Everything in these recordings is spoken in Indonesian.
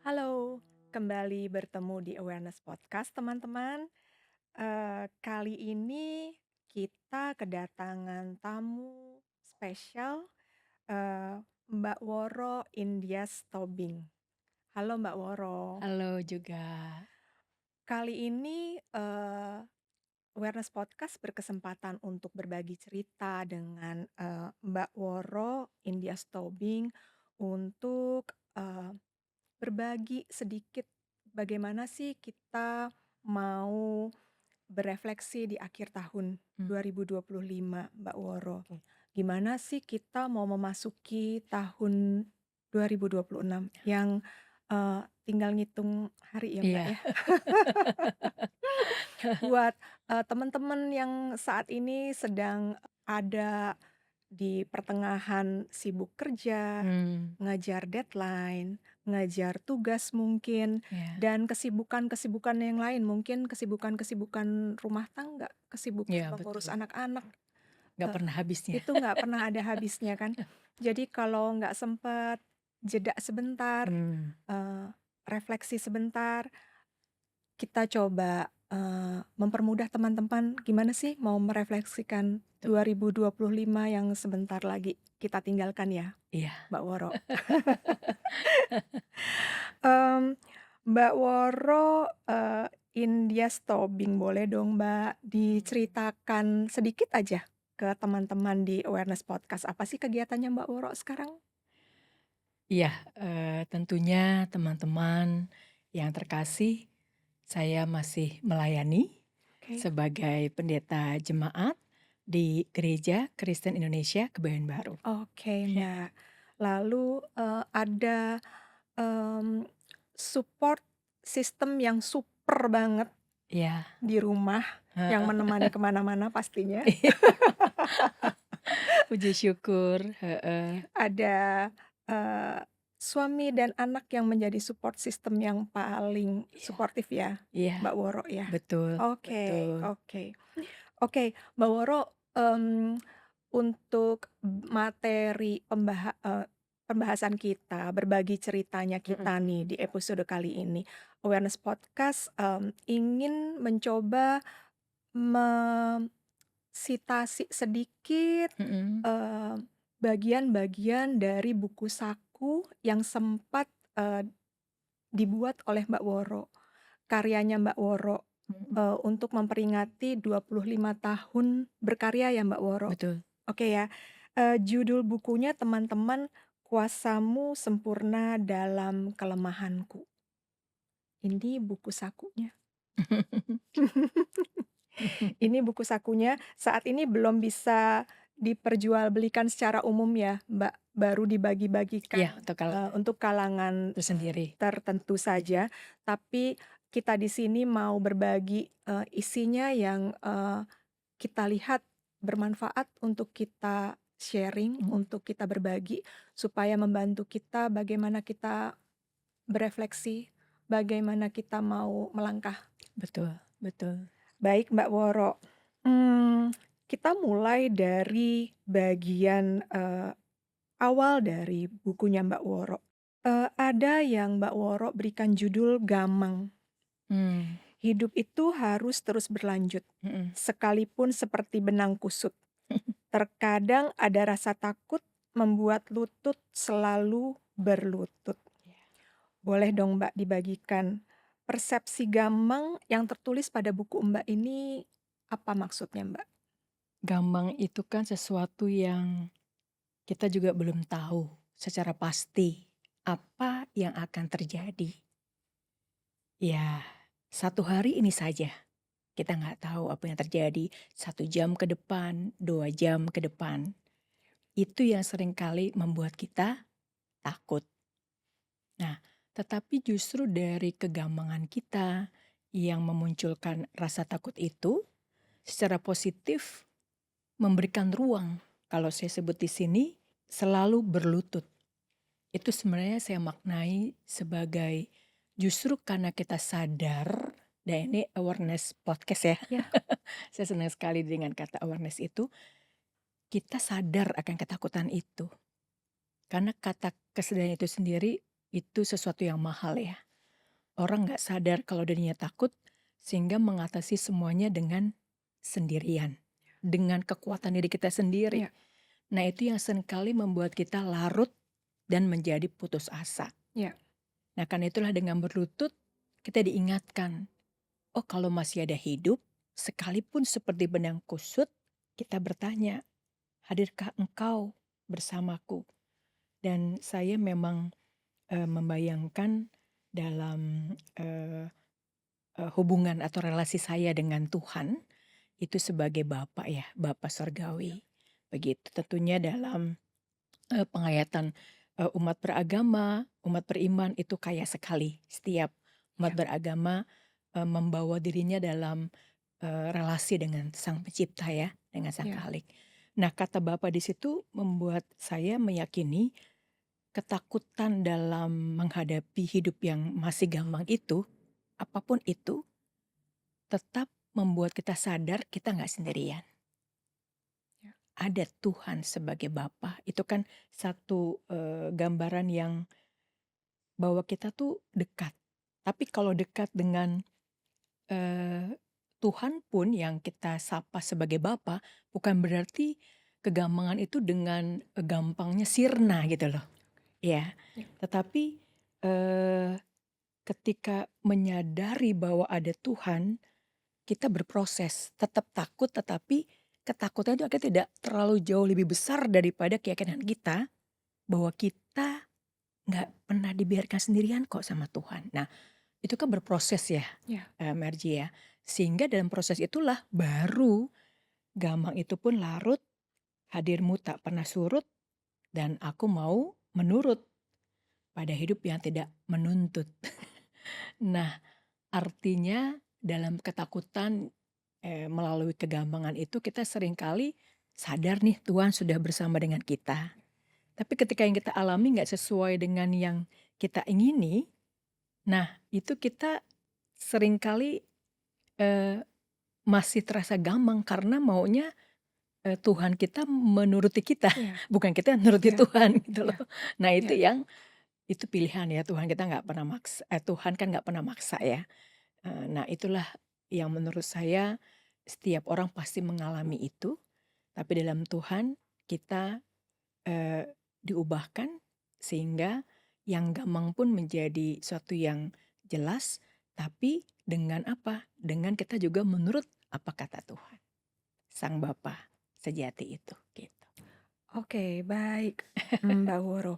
Halo, kembali bertemu di Awareness Podcast, teman-teman. Kali ini kita kedatangan tamu spesial, eee, Mbak Woro Indias Tobing. Halo, Mbak Woro. Halo juga. Kali ini, Awareness Podcast berkesempatan untuk berbagi cerita dengan, Mbak Woro Indias Tobing untuk, berbagi sedikit bagaimana sih kita mau berefleksi di akhir tahun Mmm, 2025, Mbak Woro. oke. Gimana sih kita mau memasuki tahun 2026 yang, tinggal ngitung hari ya, Mbak, Iya. ya? Buat, teman-teman yang saat ini sedang ada di pertengahan sibuk kerja, Mmm, ngejar deadline, ngejar tugas mungkin, iya dan kesibukan-kesibukan yang lain, mungkin kesibukan-kesibukan rumah tangga, kesibukan iya mengurus betul. anak-anak, Nggak eee, pernah habisnya. itu nggak pernah ada habisnya kan. Jadi kalau nggak sempet jeda sebentar, Mmm, eee, refleksi sebentar, kita coba, mempermudah teman-teman gimana sih mau merefleksikan betul. 2025 yang sebentar lagi kita tinggalkan ya, Iya. Mbak Woro. Mmm, Mbak Woro, Indias Tobing, boleh dong Mbak diceritakan sedikit aja ke teman-teman di Awareness Podcast, apa sih kegiatannya Mbak Woro sekarang? Iya, tentunya teman-teman yang terkasih, saya masih melayani Oke. sebagai pendeta jemaat di Gereja Kristen Indonesia Kebayoran Baru. Oke Ya. Mbak. Lalu, ada, mmm, support system yang super banget Iya, di rumah, yang heeh. menemani ke mana-mana pastinya. Puji syukur, heeh. Ada, eee, suami dan anak yang menjadi support system yang paling Iya suportif ya, iya, Mbak Woro ya? betul Oke betul. oke. Oke, Mbak Woro, untuk materi pembahasan kita, berbagi ceritanya Mhm kita nih di episode kali ini, Awareness Podcast, ingin mencoba sitasi sedikit, mhm. eee, bagian-bagian dari buku saku yang sempat, dibuat oleh Mbak Woro, karyanya Mbak Woro, Mhm, untuk memperingati 25 tahun berkarya ya Mbak Woro. betul. Oke ya, judul bukunya teman-teman, Kuasamu Sempurna Dalam Kelemahanku. Ini buku sakunya. Ini buku sakunya saat ini belum bisa diperjualbelikan secara umum ya, Mbak, baru Iya, dibagi-bagikan, untuk kalangan untuk kalangan tersendiri. tertentu saja. Tapi kita di sini mau berbagi, isinya yang, kita lihat bermanfaat untuk kita sharing, Mhm, untuk kita berbagi, supaya membantu kita bagaimana kita berefleksi, bagaimana kita mau melangkah. betul betul. Baik, Mbak Woro. Kita mulai dari bagian, awal dari bukunya Mbak Woro. Ada yang Mbak Woro berikan judul Gamang. Mmm, Hidup itu harus terus berlanjut, mhm. sekalipun seperti benang kusut. Terkadang ada rasa takut membuat lutut selalu berlutut. Iya. Boleh dong Mbak dibagikan persepsi Gamang yang tertulis pada buku Mbak ini apa maksudnya Mbak? Gambang itu kan sesuatu yang kita juga belum tahu secara pasti apa yang akan terjadi. Ya, satu hari ini saja kita nggak tahu apa yang terjadi 1 jam ke depan, 2 jam ke depan. Itu yang seringkali membuat kita takut. Nah, tetapi justru dari kegampangan kita yang memunculkan rasa takut itu secara positif memberikan ruang, kalau saya sebut di sini, selalu berlutut. Itu sebenarnya saya maknai sebagai justru karena kita sadar, dan ini awareness podcast ya, Ya, saya senang sekali dengan kata awareness itu, kita sadar akan ketakutan itu. Karena kata kesadaran itu sendiri itu sesuatu yang mahal ya. Orang nggak sadar kalau dirinya takut, sehingga mengatasi semuanya dengan sendirian, dengan kekuatan diri kita sendiri. Iya, Nah, itu yang seringkali membuat kita larut dan menjadi putus asa. iya, Nah, karena itulah dengan berlutut kita diingatkan, oh kalau masih ada hidup, sekalipun seperti benang kusut, kita bertanya, hadirkah engkau bersamaku? Dan saya memang membayangkan dalam eh, hubungan atau relasi saya dengan Tuhan itu sebagai Bapa ya, Bapa Sorgawi. Begitu tentunya dalam penghayatan umat beragama, umat beriman itu kaya sekali. Setiap umat iya, beragama membawa dirinya dalam relasi dengan Sang Pencipta ya, dengan Sang iya, Khalik. Nah, kata Bapa di situ membuat saya meyakini ketakutan dalam menghadapi hidup yang masih gampang itu, apapun itu, tetap membuat kita sadar kita nggak sendirian. iya, Ada Tuhan sebagai Bapa. Itu kan satu gambaran yang bahwa kita tuh dekat. Tapi kalau dekat dengan eh, Tuhan pun yang kita sapa sebagai Bapa, bukan berarti kegampangan itu dengan gampangnya sirna gitu loh. Ya, iya, tetapi eh, ketika menyadari bahwa ada Tuhan, kita berproses, tetap takut tetapi ketakutan itu akhirnya tidak terlalu jauh lebih besar daripada keyakinan kita bahwa kita nggak pernah dibiarkan sendirian kok sama Tuhan. Nah, itu kan berproses ya, iya. Merji ya. Sehingga dalam proses itulah baru gamang itu pun larut, hadirmu tak pernah surut, dan aku mau menurut pada hidup yang tidak menuntut. Nah, artinya dalam ketakutan melalui kegampangan itu kita seringkali sadar nih Tuhan sudah bersama dengan kita. Tapi ketika yang kita alami nggak sesuai dengan yang kita ingini, nah itu kita seringkali eh, masih terasa gamang karena maunya Tuhan kita menuruti kita, Iya, bukan kita yang menuruti iya, Tuhan gitu iya, loh. Nah iya, itu yang itu pilihan ya Tuhan kita nggak pernah maksa, Tuhan kan nggak pernah maksa ya. Nah itulah yang menurut saya setiap orang pasti mengalami itu, tapi dalam Tuhan kita diubahkan sehingga yang gamang pun menjadi suatu yang jelas, tapi dengan apa? Dengan kita juga menurut apa kata Tuhan, Sang Bapa sejati itu, gitu. Oke, baik, Mbak Woro.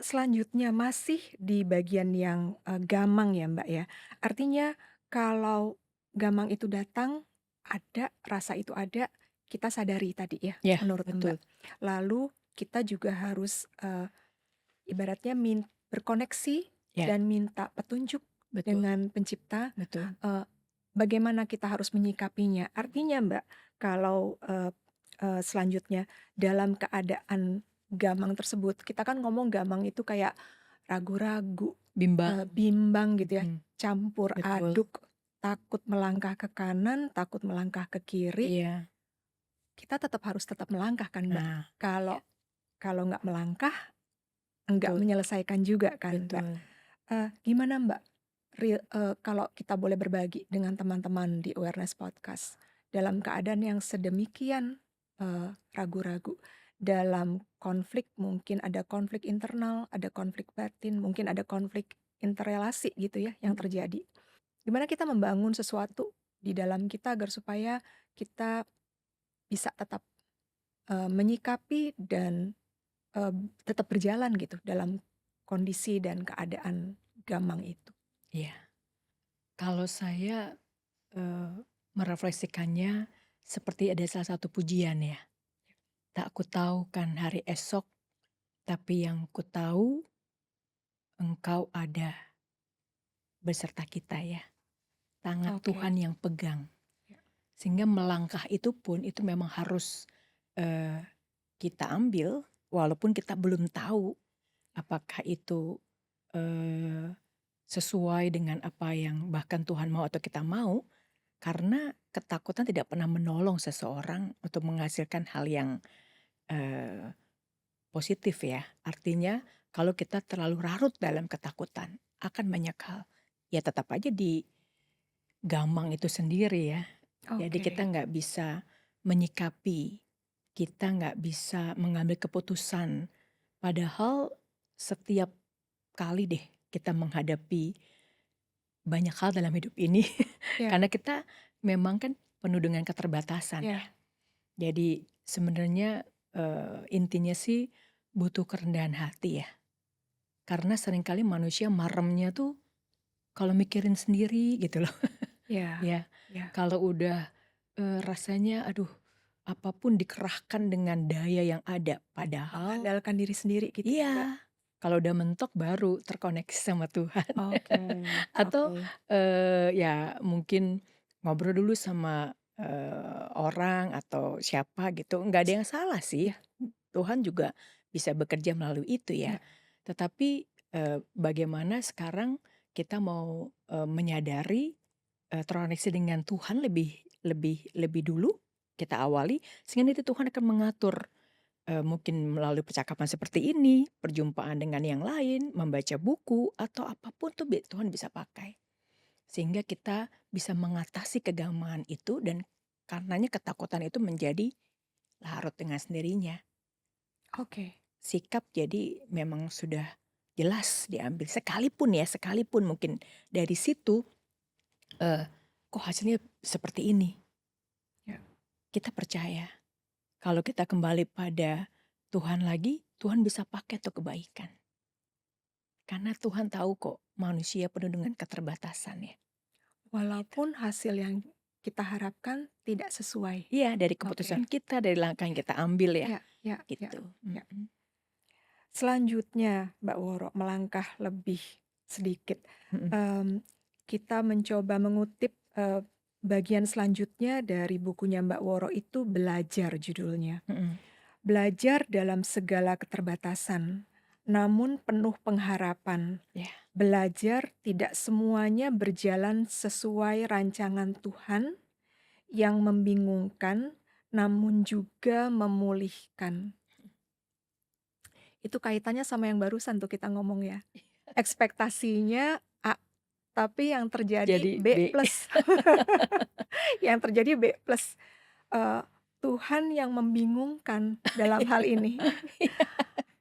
Selanjutnya masih di bagian yang, gamang ya, Mbak, ya. Artinya kalau gamang itu datang, ada, rasa itu ada, kita sadari tadi ya, Ya, menurut Mbak. betul, Lalu kita juga harus, ibaratnya berkoneksi ya, dan minta petunjuk betul, dengan Pencipta, betul, eee, bagaimana kita harus menyikapinya. Artinya Mbak, kalau, selanjutnya dalam keadaan gamang tersebut, kita kan ngomong gamang itu kayak ragu-ragu, bimbang, bimbang gitu ya, mhm, campur betul, aduk, takut melangkah ke kanan, takut melangkah ke kiri, iya, kita tetap harus melangkah kan Mbak. nah, Kalau ya, kalau nggak melangkah, enggak betul, menyelesaikan juga kan Mbak. betul, Gimana Mbak, kalau kita boleh berbagi dengan teman-teman di Awareness Podcast, dalam keadaan yang sedemikian, ragu-ragu, dalam konflik mungkin ada konflik internal, ada konflik batin, mungkin ada konflik interrelasi gitu ya yang mhm, terjadi. Gimana kita membangun sesuatu di dalam kita agar supaya kita bisa tetap, menyikapi dan, tetap berjalan gitu dalam kondisi dan keadaan gamang itu? iya. Kalau saya merefleksikannya seperti ada salah satu pujian ya, "Tak kutahu kan hari esok, tapi yang kutahu Engkau ada beserta kita ya." Tangan Oke, Tuhan yang pegang. ya, Sehingga melangkah itu pun itu memang harus eee, kita ambil walaupun kita belum tahu apakah itu eee, sesuai dengan apa yang bahkan Tuhan mau atau kita mau, karena ketakutan tidak pernah menolong seseorang untuk menghasilkan hal yang eee, positif ya. Artinya Kalau kita terlalu larut dalam ketakutan akan banyak hal, ya tetap aja di gamang itu sendiri ya. Jadi kita Oke. nggak bisa menyikapi, kita nggak bisa mengambil keputusan. Padahal setiap kali deh kita menghadapi banyak hal dalam hidup ini, Ya, karena kita memang kan penuh dengan keterbatasan ya. ya, Jadi sebenarnya intinya sih butuh kerendahan hati ya. Karena seringkali manusia maremnya tuh kalau mikirin sendiri gitu loh. ya, Ya, ya. kalau udah rasanya aduh apapun dikerahkan dengan daya yang ada. Padahal Mengandalkan diri sendiri gitu ya, Mbak? iya, kalau udah mentok baru terkoneksi sama Tuhan. Oke, Atau oke. ya mungkin ngobrol dulu sama orang atau siapa gitu, nggak ada yang salah sih. Ya, Tuhan juga bisa bekerja melalui itu ya. ya, Tetapi bagaimana sekarang kita mau menyadari terkoneksi dengan Tuhan lebih lebih lebih dulu kita awali, sehingga nanti Tuhan akan mengatur, mungkin melalui percakapan seperti ini, perjumpaan dengan yang lain, membaca buku, atau apapun tuh Tuhan bisa pakai. Sehingga kita bisa mengatasi kegamangan itu dan karenanya ketakutan itu menjadi larut dengan sendirinya. oke. Sikap jadi memang sudah jelas diambil, sekalipun mungkin dari situ, kok hasilnya seperti ini. Ya, Kita percaya kalau kita kembali pada Tuhan lagi, Tuhan bisa pakai tuh kebaikan. Karena Tuhan tahu kok manusia penuh dengan keterbatasan ya. Gitu. walaupun hasil yang kita harapkan tidak sesuai. Iya, dari Oke. keputusan kita, dari langkah yang kita ambil ya. Ya, ya, ya, Gitu. ya. Mm-mm. Selanjutnya, Mbak Woro, melangkah lebih sedikit, Mm-mm. mmm, kita mencoba mengutip, bagian selanjutnya dari bukunya Mbak Woro itu Belajar judulnya. Mm-mm. Belajar dalam segala keterbatasan, namun penuh pengharapan. Ya, Belajar tidak semuanya berjalan sesuai rancangan Tuhan yang membingungkan, namun juga memulihkan. Itu kaitannya sama yang barusan tuh kita ngomong ya. Ekspektasinya A, tapi yang terjadi jadi B B. plus. Yang terjadi B plus. Eee, Tuhan yang membingungkan dalam hal ini.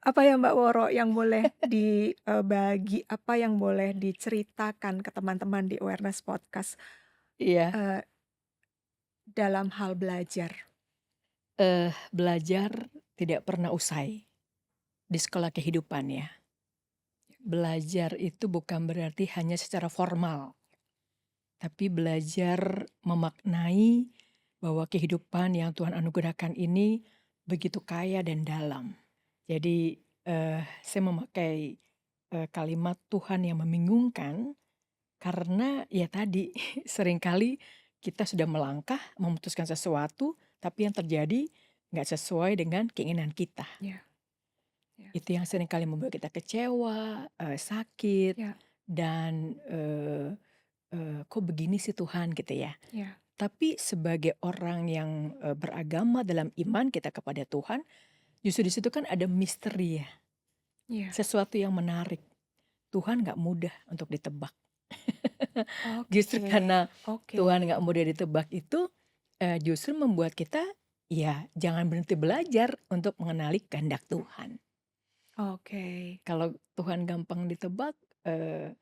Apa ya Mbak Woro yang boleh dibagi, apa yang boleh diceritakan ke teman-teman di Awareness Podcast, Iya, eee, dalam hal belajar? belajar tidak pernah usai di sekolah kehidupan ya. Belajar itu bukan berarti hanya secara formal, tapi belajar memaknai bahwa kehidupan yang Tuhan anugerahkan ini begitu kaya dan dalam. Jadi, saya memakai, kalimat Tuhan yang membingungkan karena ya tadi seringkali kita sudah melangkah memutuskan sesuatu, tapi yang terjadi nggak sesuai dengan keinginan kita. Ya, ya, Itu yang seringkali membuat kita kecewa, sakit, ya, dan, "Kok begini sih Tuhan?" Gitu ya. ya, Tapi sebagai orang yang, beragama dalam iman kita kepada Tuhan, justru di situ kan ada misteri ya, iya. sesuatu yang menarik. Tuhan nggak mudah untuk ditebak. Justru Oke, karena oke, Tuhan nggak mudah ditebak itu, justru membuat kita, ya jangan berhenti belajar untuk mengenali kehendak Tuhan. oke. Kalau Tuhan gampang ditebak, eee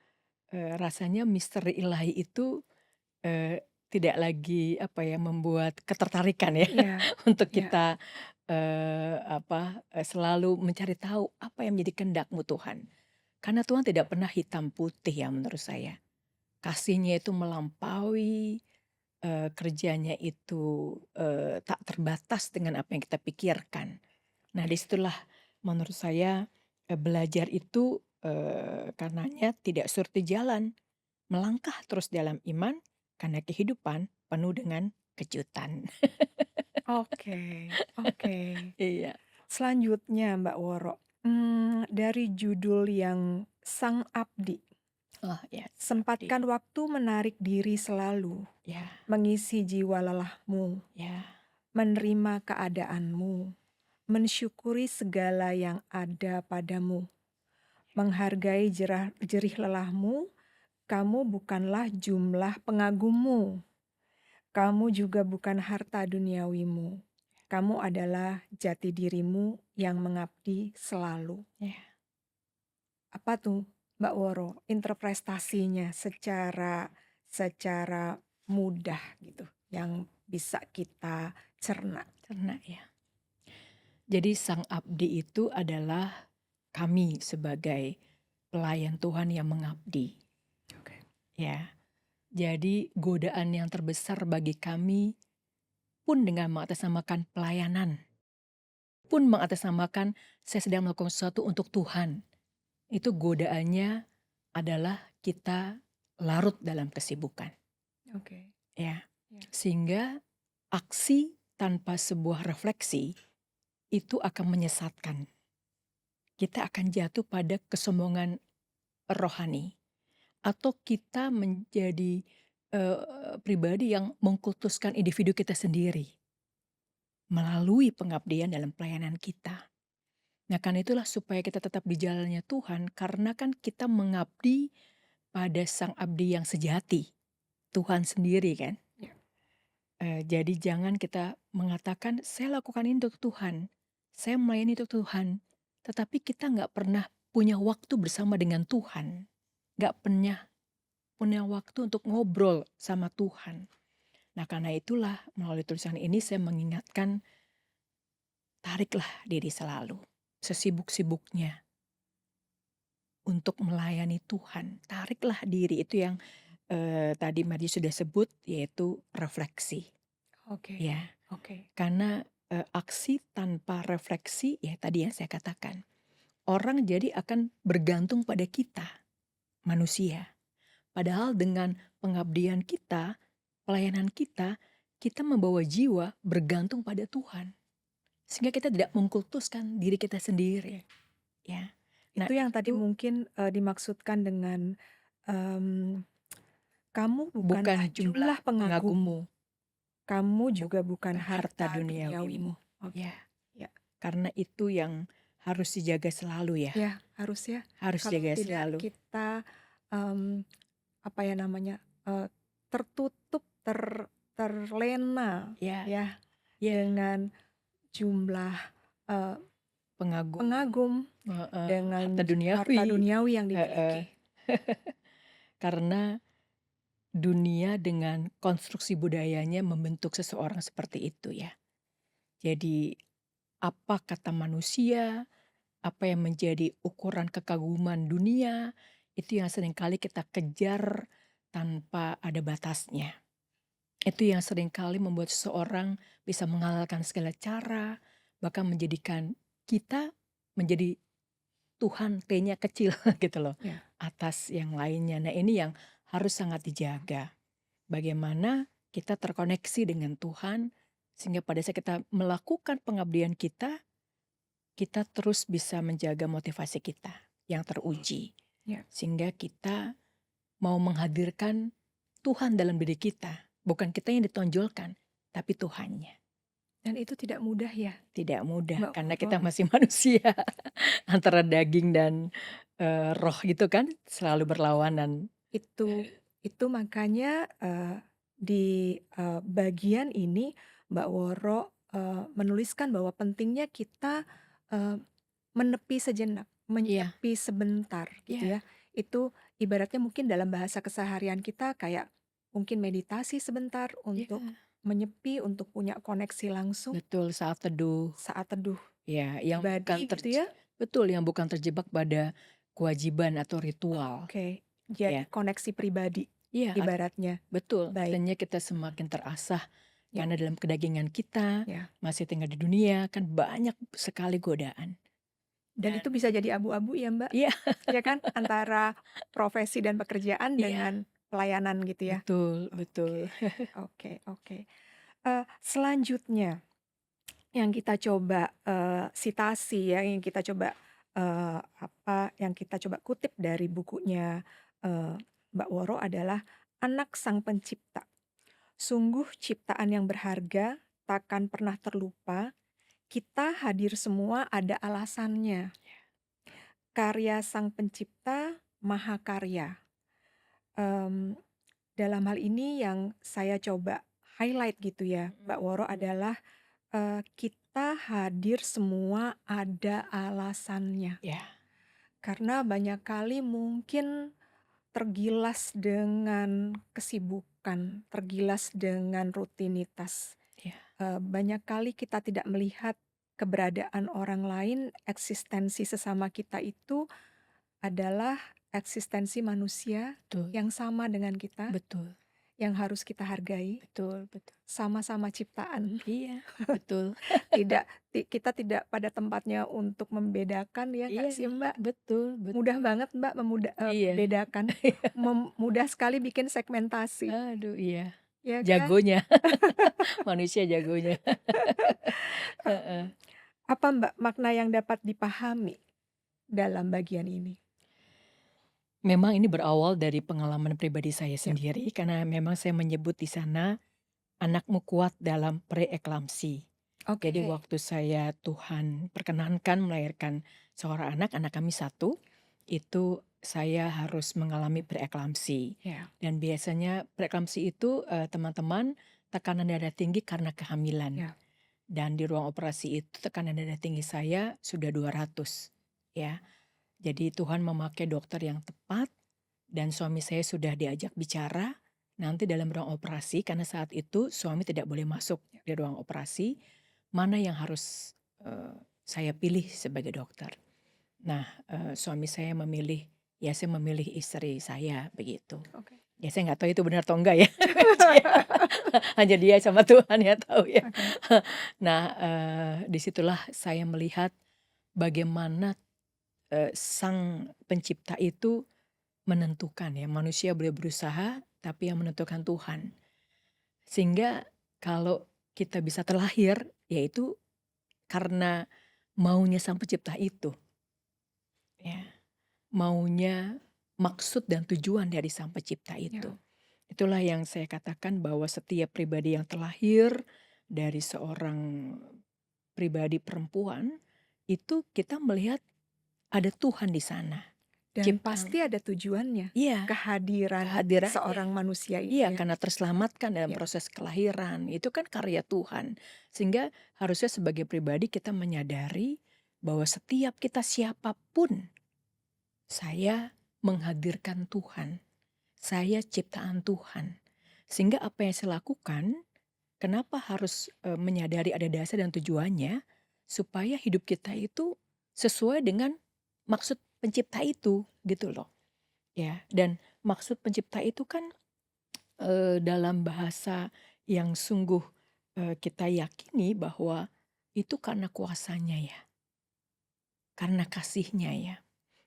rasanya misteri ilahi itu, tidak lagi apa ya, membuat ketertarikan ya Iya, untuk iya. kita, selalu mencari tahu apa yang menjadi kehendak-Mu Tuhan. Karena Tuhan tidak pernah hitam putih ya menurut saya. Kasih-Nya itu melampaui, kerjanya itu, tak terbatas dengan apa yang kita pikirkan. Nah disitulah menurut saya, belajar itu, karenanya tidak surut di jalan. Melangkah terus dalam iman karena kehidupan penuh dengan kejutan. Oke, oke. Iya. Selanjutnya Mbak Woro, dari judul yang Sang Abdi, Oh ya, Abdi. sempatkan waktu menarik diri selalu, Ya, mengisi jiwa lelahmu, ya, menerima keadaanmu, mensyukuri segala yang ada padamu, menghargai jerih lelahmu, kamu bukanlah jumlah pengagummu, kamu juga bukan harta duniawimu. Kamu adalah jati dirimu yang mengabdi selalu. Ya. Apa tuh, Mbak Woro, interpretasinya secara mudah gitu, yang bisa kita cerna? Karena ya. Jadi sang abdi itu adalah kami sebagai pelayan Tuhan yang mengabdi. Oke. Ya. Jadi godaan yang terbesar bagi kami pun dengan mengatasnamakan pelayanan, pun mengatasnamakan saya sedang melakukan sesuatu untuk Tuhan. Itu godaannya adalah kita larut dalam kesibukan. Oke. Ya. Ya. Sehingga aksi tanpa sebuah refleksi itu akan menyesatkan. Kita akan jatuh pada kesombongan rohani. Atau kita menjadi pribadi yang mengkultuskan individu kita sendiri melalui pengabdian dalam pelayanan kita. Nah, karena itulah supaya kita tetap di jalannya Tuhan, karena kan kita mengabdi pada sang abdi yang sejati, Tuhan sendiri kan. Ya. Jadi jangan kita mengatakan saya lakukan ini untuk Tuhan, saya melayani untuk Tuhan, tetapi kita nggak pernah punya waktu bersama dengan Tuhan, nggak pernah punya waktu untuk ngobrol sama Tuhan. Nah, karena itulah melalui tulisan ini saya mengingatkan, tariklah diri selalu, sesibuk-sibuknya untuk melayani Tuhan. Tariklah diri, itu yang tadi Mari sudah sebut, yaitu refleksi. Oke. Ya, Oke. karena aksi tanpa refleksi, ya tadi yang saya katakan, orang jadi akan bergantung pada kita, manusia. Padahal dengan pengabdian kita, pelayanan kita, kita membawa jiwa bergantung pada Tuhan. Sehingga kita tidak mengkultuskan diri kita sendiri. Ya. Nah, Itu yang tadi itu mungkin dimaksudkan dengan kamu bukan bukanlah jumlah jumlah pengagum, pengagummu, kamu juga bukan harta harta duniawimu. duniawimu. Oke. Ya, Ya. karena itu yang harus dijaga selalu ya. Ya, harus ya. Harus Kalau jaga tidak selalu. kita apa ya namanya, tertutup, terlena Ya, ya ya, dengan jumlah pengagum, pengagum, dengan harta harta duniawi. duniawi yang dimiliki. Karena dunia dengan konstruksi budayanya membentuk seseorang seperti itu ya. Jadi apa kata manusia, apa yang menjadi ukuran kekaguman dunia, itu yang seringkali kita kejar tanpa ada batasnya. Itu yang seringkali membuat seseorang bisa menghalalkan segala cara, bahkan menjadikan kita menjadi Tuhan, T-nya kecil gitu loh, Ya. atas yang lainnya. Nah, ini yang harus sangat dijaga. Bagaimana kita terkoneksi dengan Tuhan, sehingga pada saat kita melakukan pengabdian kita terus bisa menjaga motivasi kita yang teruji. Ya. Sehingga kita mau menghadirkan Tuhan dalam diri kita. Bukan kita yang ditonjolkan, tapi Tuhannya. Dan itu tidak mudah ya. Tidak mudah, Mbak karena Woro. kita masih manusia. Antara daging dan roh gitu kan, selalu berlawanan. Itu makanya di bagian ini Mbak Woro menuliskan bahwa pentingnya kita menepi sejenak, Iya, menyepi sebentar gitu iya, ya. Itu ibaratnya mungkin dalam bahasa keseharian kita kayak mungkin meditasi sebentar untuk iya. menyepi, untuk punya koneksi langsung Betul, saat teduh. saat teduh Ya, yang bukan pribadi gitu ya. betul, yang bukan terjebak pada kewajiban atau ritual. Oke, Ya, jadi koneksi pribadi iya, ibaratnya. betul. Baik, Artinya kita semakin terasah ya, karena dalam kedagingan kita ya. masih tinggal di dunia kan banyak sekali godaan. Dan Dan itu bisa jadi abu-abu ya Mbak, iya, ya kan? Antara profesi dan pekerjaan iya, dengan pelayanan gitu ya. betul, Oke, betul. oke, oke. Selanjutnya yang kita coba sitasi ya, yang kita coba yang kita coba kutip dari bukunya Mbak Woro adalah Anak Sang Pencipta. Sungguh ciptaan yang berharga, takkan pernah terlupa. Kita hadir semua ada alasannya. karya Sang Pencipta Mahakarya. Mmm, dalam hal ini yang saya coba highlight gitu ya, Mhm Mbak Woro mhm. adalah, kita hadir semua ada alasannya. Iya Karena banyak kali mungkin tergilas dengan kesibukan, tergilas dengan rutinitas. iya, Banyak kali kita tidak melihat keberadaan orang lain, eksistensi sesama kita itu adalah eksistensi manusia betul yang sama dengan kita, betul yang harus kita hargai, betul betul. sama-sama ciptaan. Iya, betul. Tidak kita tidak pada tempatnya untuk membedakan, ya nggak Iya, sih, Mbak? betul Mudah betul. banget, Mbak, Iya. membedakan, mudah sekali bikin segmentasi, Aduh, iya. ya kan? Jagonya, manusia jagonya. Heeh. Apa, Mbak, makna yang dapat dipahami dalam bagian ini? Memang ini berawal dari pengalaman pribadi saya Ya, sendiri karena memang saya menyebut di sana, anakmu kuat dalam preeklamsi. Jadi oke. waktu saya Tuhan perkenankan melahirkan seorang anak, anak kami satu, itu saya harus mengalami preeklamsi. Ya, Dan biasanya preeklamsi itu, teman-teman, tekanan darah tinggi karena kehamilan. ya, Dan di ruang operasi itu tekanan darah tinggi saya sudah 200, ya. Jadi Tuhan memakai dokter yang tepat dan suami saya sudah diajak bicara nanti dalam ruang operasi karena saat itu suami tidak boleh masuk ya, di ruang operasi, mana yang harus, saya pilih sebagai dokter. Nah, suami saya memilih, ya saya memilih istri saya begitu. oke. Ya saya nggak tahu itu benar atau enggak ya, hanya dia sama Tuhan yang tahu ya. Oke, Nah, di saya melihat bagaimana, Sang Pencipta itu menentukan ya, manusia boleh berusaha, tapi yang menentukan Tuhan. Sehingga kalau kita bisa terlahir, yaitu karena maunya Sang Pencipta itu, ya. Maunya, maksud dan tujuan dari Sang Pencipta ya, itu. Itulah yang saya katakan bahwa setiap pribadi yang terlahir dari seorang pribadi perempuan, itu kita melihat ada Tuhan di sana. dan Ciptaan pasti ada tujuannya, iya, kehadiran kehadirannya. seorang manusia itu Iya, ya? karena terselamatkan dalam Ya, proses kelahiran, itu kan karya Tuhan. Sehingga harusnya sebagai pribadi kita menyadari bahwa setiap kita siapapun, saya menghadirkan Tuhan, saya ciptaan Tuhan. Sehingga apa yang saya lakukan, kenapa harus menyadari ada dasar dan tujuannya, supaya hidup kita itu sesuai dengan maksud pencipta itu, gitu loh. Ya, dan maksud pencipta itu kan dalam bahasa yang sungguh, kita yakini bahwa itu karena kuasanya ya, karena kasihnya ya.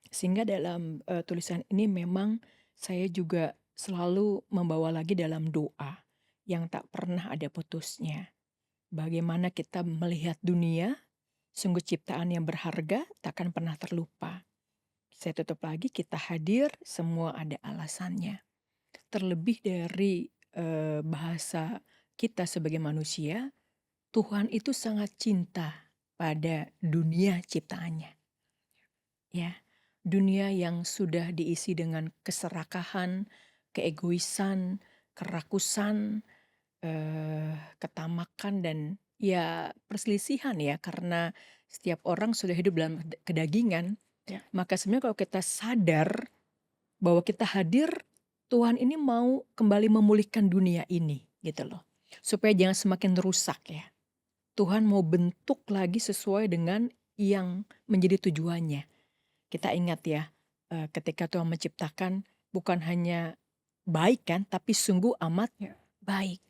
Sehingga dalam, tulisan ini memang saya juga selalu membawa lagi dalam doa yang tak pernah ada putusnya. Bagaimana kita melihat dunia, sungguh ciptaan yang berharga takkan pernah terlupa. Saya tutup lagi, kita hadir semua ada alasannya. Terlebih dari, bahasa kita sebagai manusia, Tuhan itu sangat cinta pada dunia ciptaannya, ya. Dunia yang sudah diisi dengan keserakahan, keegoisan, kerakusan, ketamakan dan ya perselisihan ya, karena setiap orang sudah hidup dalam kedagingan. ya, Maka sebenarnya kalau kita sadar bahwa kita hadir, Tuhan ini mau kembali memulihkan dunia ini gitu loh. Supaya jangan semakin rusak ya. Tuhan mau bentuk lagi sesuai dengan yang menjadi tujuannya. Kita ingat ya, ketika Tuhan menciptakan bukan hanya baik kan, tapi sungguh amat ya, baik.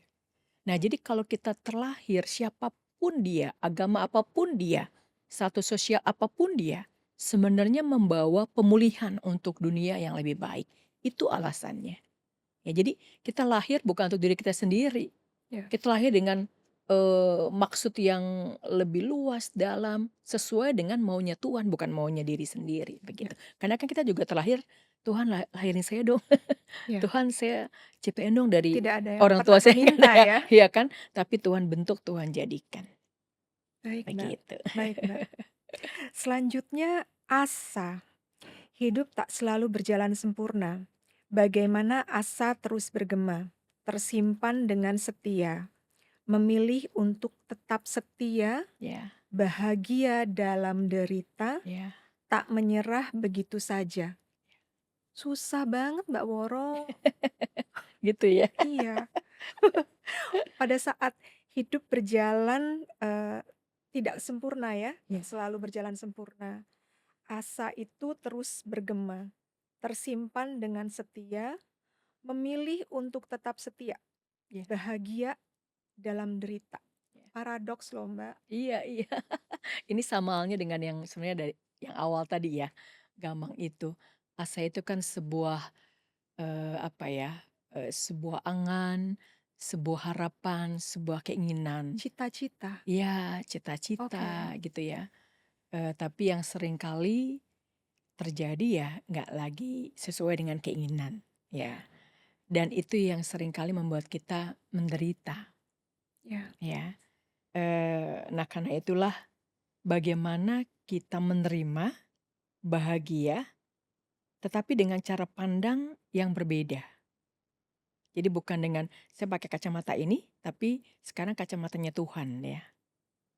Nah jadi kalau kita terlahir siapapun dia, agama apapun dia, status sosial apapun dia, sebenarnya membawa pemulihan untuk dunia yang lebih baik. Itu alasannya. Ya jadi kita lahir bukan untuk diri kita sendiri. ya, Kita lahir dengan, maksud yang lebih luas, dalam, sesuai dengan maunya Tuhan, bukan maunya diri sendiri, ya, begitu. Karena kan kita juga terlahir, "Tuhan lahirin saya dong, ya. Tuhan saya ciptain dong dari Tidak ada yang orang tua pernah saya," nggak ada meminta ya, ya? iya kan. Tapi Tuhan bentuk, Tuhan jadikan, Baik, Mbak. begitu. Baik, Mbak. Selanjutnya asa. Hidup tak selalu berjalan sempurna. Bagaimana asa terus bergema, tersimpan dengan setia, memilih untuk tetap setia, Ya, bahagia dalam derita, ya. tak menyerah begitu saja. Susah banget Mbak Woro. Gitu ya? Iya, pada saat hidup berjalan, tidak sempurna ya, Ya, tak selalu berjalan sempurna. Asa itu terus bergema, tersimpan dengan setia, memilih untuk tetap setia, ya, bahagia dalam derita. ya. Paradoks loh Mbak. Iya, iya. Ini sama halnya dengan yang sebenarnya dari yang awal tadi ya, gampang itu. Asa itu kan sebuah, apa ya, sebuah angan, sebuah harapan, sebuah keinginan. Cita-cita. Iya, cita-cita Oke. gitu ya. Tapi yang seringkali terjadi ya nggak lagi sesuai dengan keinginan, ya. Ya, Dan itu yang seringkali membuat kita menderita, ya, ya. Nah karena itulah bagaimana kita menerima bahagia, tetapi dengan cara pandang yang berbeda. Jadi bukan dengan saya pakai kacamata ini, tapi sekarang kacamatanya Tuhan ya,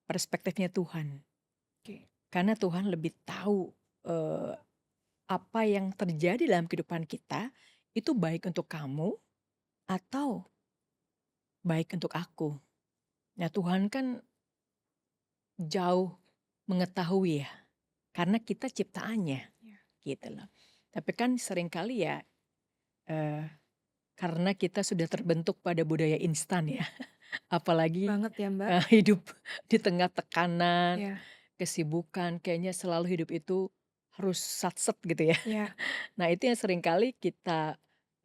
perspektifnya Tuhan. oke. Karena Tuhan lebih tahu, eee, apa yang terjadi dalam kehidupan kita, itu baik untuk kamu atau baik untuk aku. Nah Tuhan kan jauh mengetahui ya, karena kita ciptaannya, Ya. gitu loh. Tapi kan seringkali ya, eee, karena kita sudah terbentuk pada budaya instan ya, apalagi, Banget ya Mbak. hidup di tengah tekanan, Ya, kesibukan, kayaknya selalu hidup itu harus satset gitu ya. ya, Nah itu yang seringkali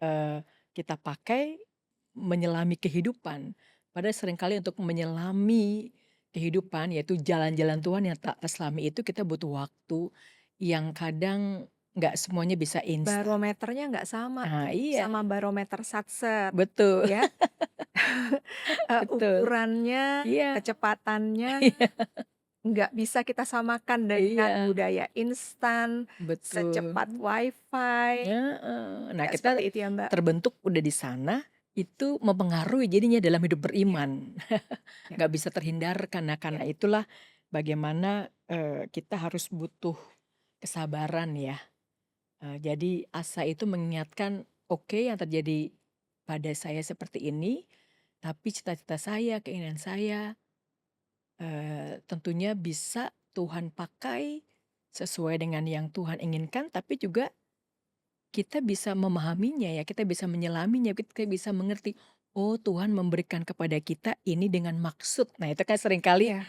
eee, kita pakai menyelami kehidupan. Padahal seringkali untuk menyelami kehidupan, yaitu jalan-jalan Tuhan yang tak terselami itu kita butuh waktu yang kadang nggak semuanya bisa instan. barometernya nggak sama Ah, tuh, iya, sama barometer Satset betul, ya. betul. Ukurannya, Iya, kecepatannya iya, nggak bisa kita samakan dengan iya, budaya instan, betul. secepat WiFi, Heeh. Nah, nggak seperti kita itu ya, Mbak? terbentuk udah di sana, itu mempengaruhi jadinya dalam hidup Ya, beriman. ya, Nggak bisa terhindarkan. Nah, ya, karena itulah bagaimana, kita harus butuh kesabaran ya. Jadi asa itu mengingatkan, oke yang terjadi pada saya seperti ini, tapi cita-cita saya, keinginan saya, tentunya bisa Tuhan pakai sesuai dengan yang Tuhan inginkan, tapi juga kita bisa memahaminya ya, kita bisa menyelaminya, kita bisa mengerti, oh Tuhan memberikan kepada kita ini dengan maksud. Nah itu kan seringkali ya,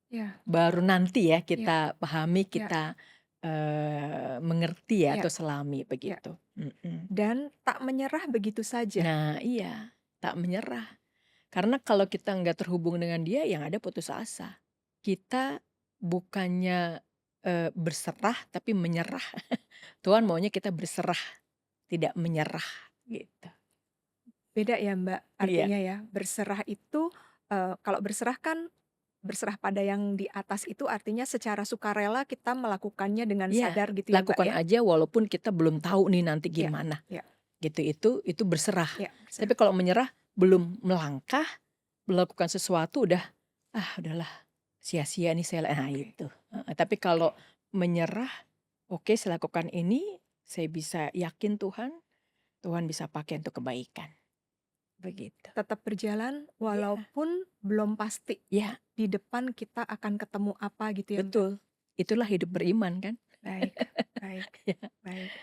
ya, baru nanti ya ya, kita pahami, ya, kita, mengerti ya ya, atau selami ya. begitu. Mhm. Dan tak menyerah begitu saja. Nah iya, tak menyerah. Karena kalau kita nggak terhubung dengan dia, yang ada putus asa. Kita bukannya, berserah tapi menyerah. Tuhan maunya kita berserah, tidak menyerah gitu. Beda ya, Mbak, Iya. artinya ya, berserah itu, kalau berserah kan berserah pada yang di atas itu artinya secara sukarela kita melakukannya dengan Iya, sadar gitu ya, Mbak, lakukan ya? aja walaupun kita belum tahu nih nanti Iya, gimana, iya, gitu. Itu berserah. iya, Tapi berserah. kalau menyerah, belum melangkah, melakukan sesuatu udah, "Ah, udahlah, sia-sia nih saya." Nah Oke, itu, heeh. Tapi oke. kalau menyerah, "Oke, saya lakukan ini, saya bisa yakin Tuhan, Tuhan bisa pakai untuk kebaikan." Begitu. Tetap berjalan Iya, walaupun belum pasti iya, di depan kita akan ketemu apa gitu ya, Mbak? betul. Itulah hidup beriman kan. Baik, baik, Iya. baik.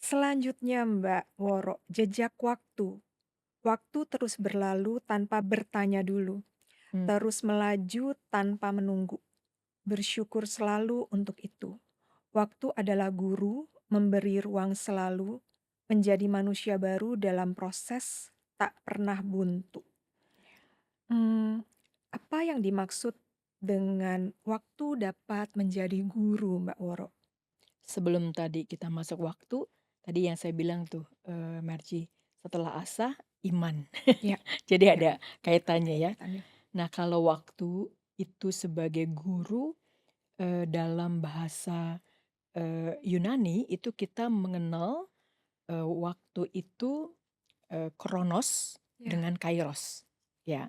Selanjutnya Mbak Woro, jejak waktu. Waktu terus berlalu tanpa bertanya dulu, Mmm, terus melaju tanpa menunggu. Bersyukur selalu untuk itu. Waktu adalah guru, memberi ruang selalu, menjadi manusia baru dalam proses, tak pernah buntu. Mmm, apa yang dimaksud dengan waktu dapat menjadi guru, Mbak Woro? sebelum tadi kita masuk waktu, tadi yang saya bilang tuh, Merci, setelah asa, iman. Ya, Jadi ya, ada kaitannya ya. kaitannya. Nah kalau waktu itu sebagai guru, dalam bahasa Yunani itu kita mengenal, waktu itu, kronos Ya, dengan kairos, ya.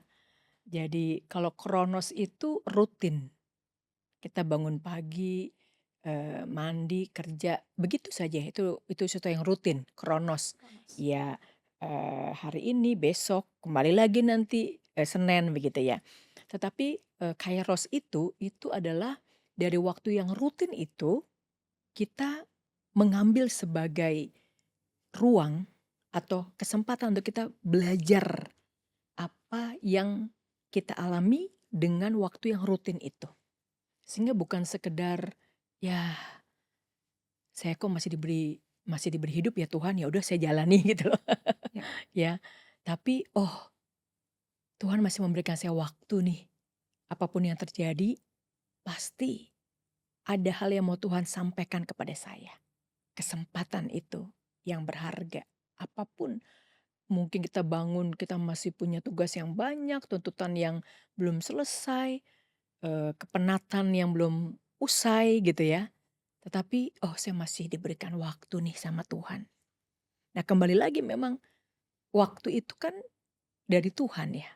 Jadi kalau kronos itu rutin, kita bangun pagi, mandi, kerja, begitu saja, itu sesuatu yang rutin, kronos. Kronos. Ya, hari ini, besok, kembali lagi nanti, Senin, begitu ya. Tetapi, kairos itu adalah dari waktu yang rutin itu, kita mengambil sebagai ruang atau kesempatan untuk kita belajar apa yang kita alami dengan waktu yang rutin itu. Sehingga bukan sekedar, ya saya kok masih diberi hidup ya Tuhan, ya udah saya jalani gitu loh, Ya, ya. Tapi, oh, Tuhan masih memberikan saya waktu nih, apapun yang terjadi pasti ada hal yang mau Tuhan sampaikan kepada saya. Kesempatan itu yang berharga, apapun. Mungkin kita bangun, kita masih punya tugas yang banyak, tuntutan yang belum selesai, kepenatan yang belum usai gitu ya. Tetapi, oh, saya masih diberikan waktu nih sama Tuhan. Nah, kembali lagi memang waktu itu kan dari Tuhan ya,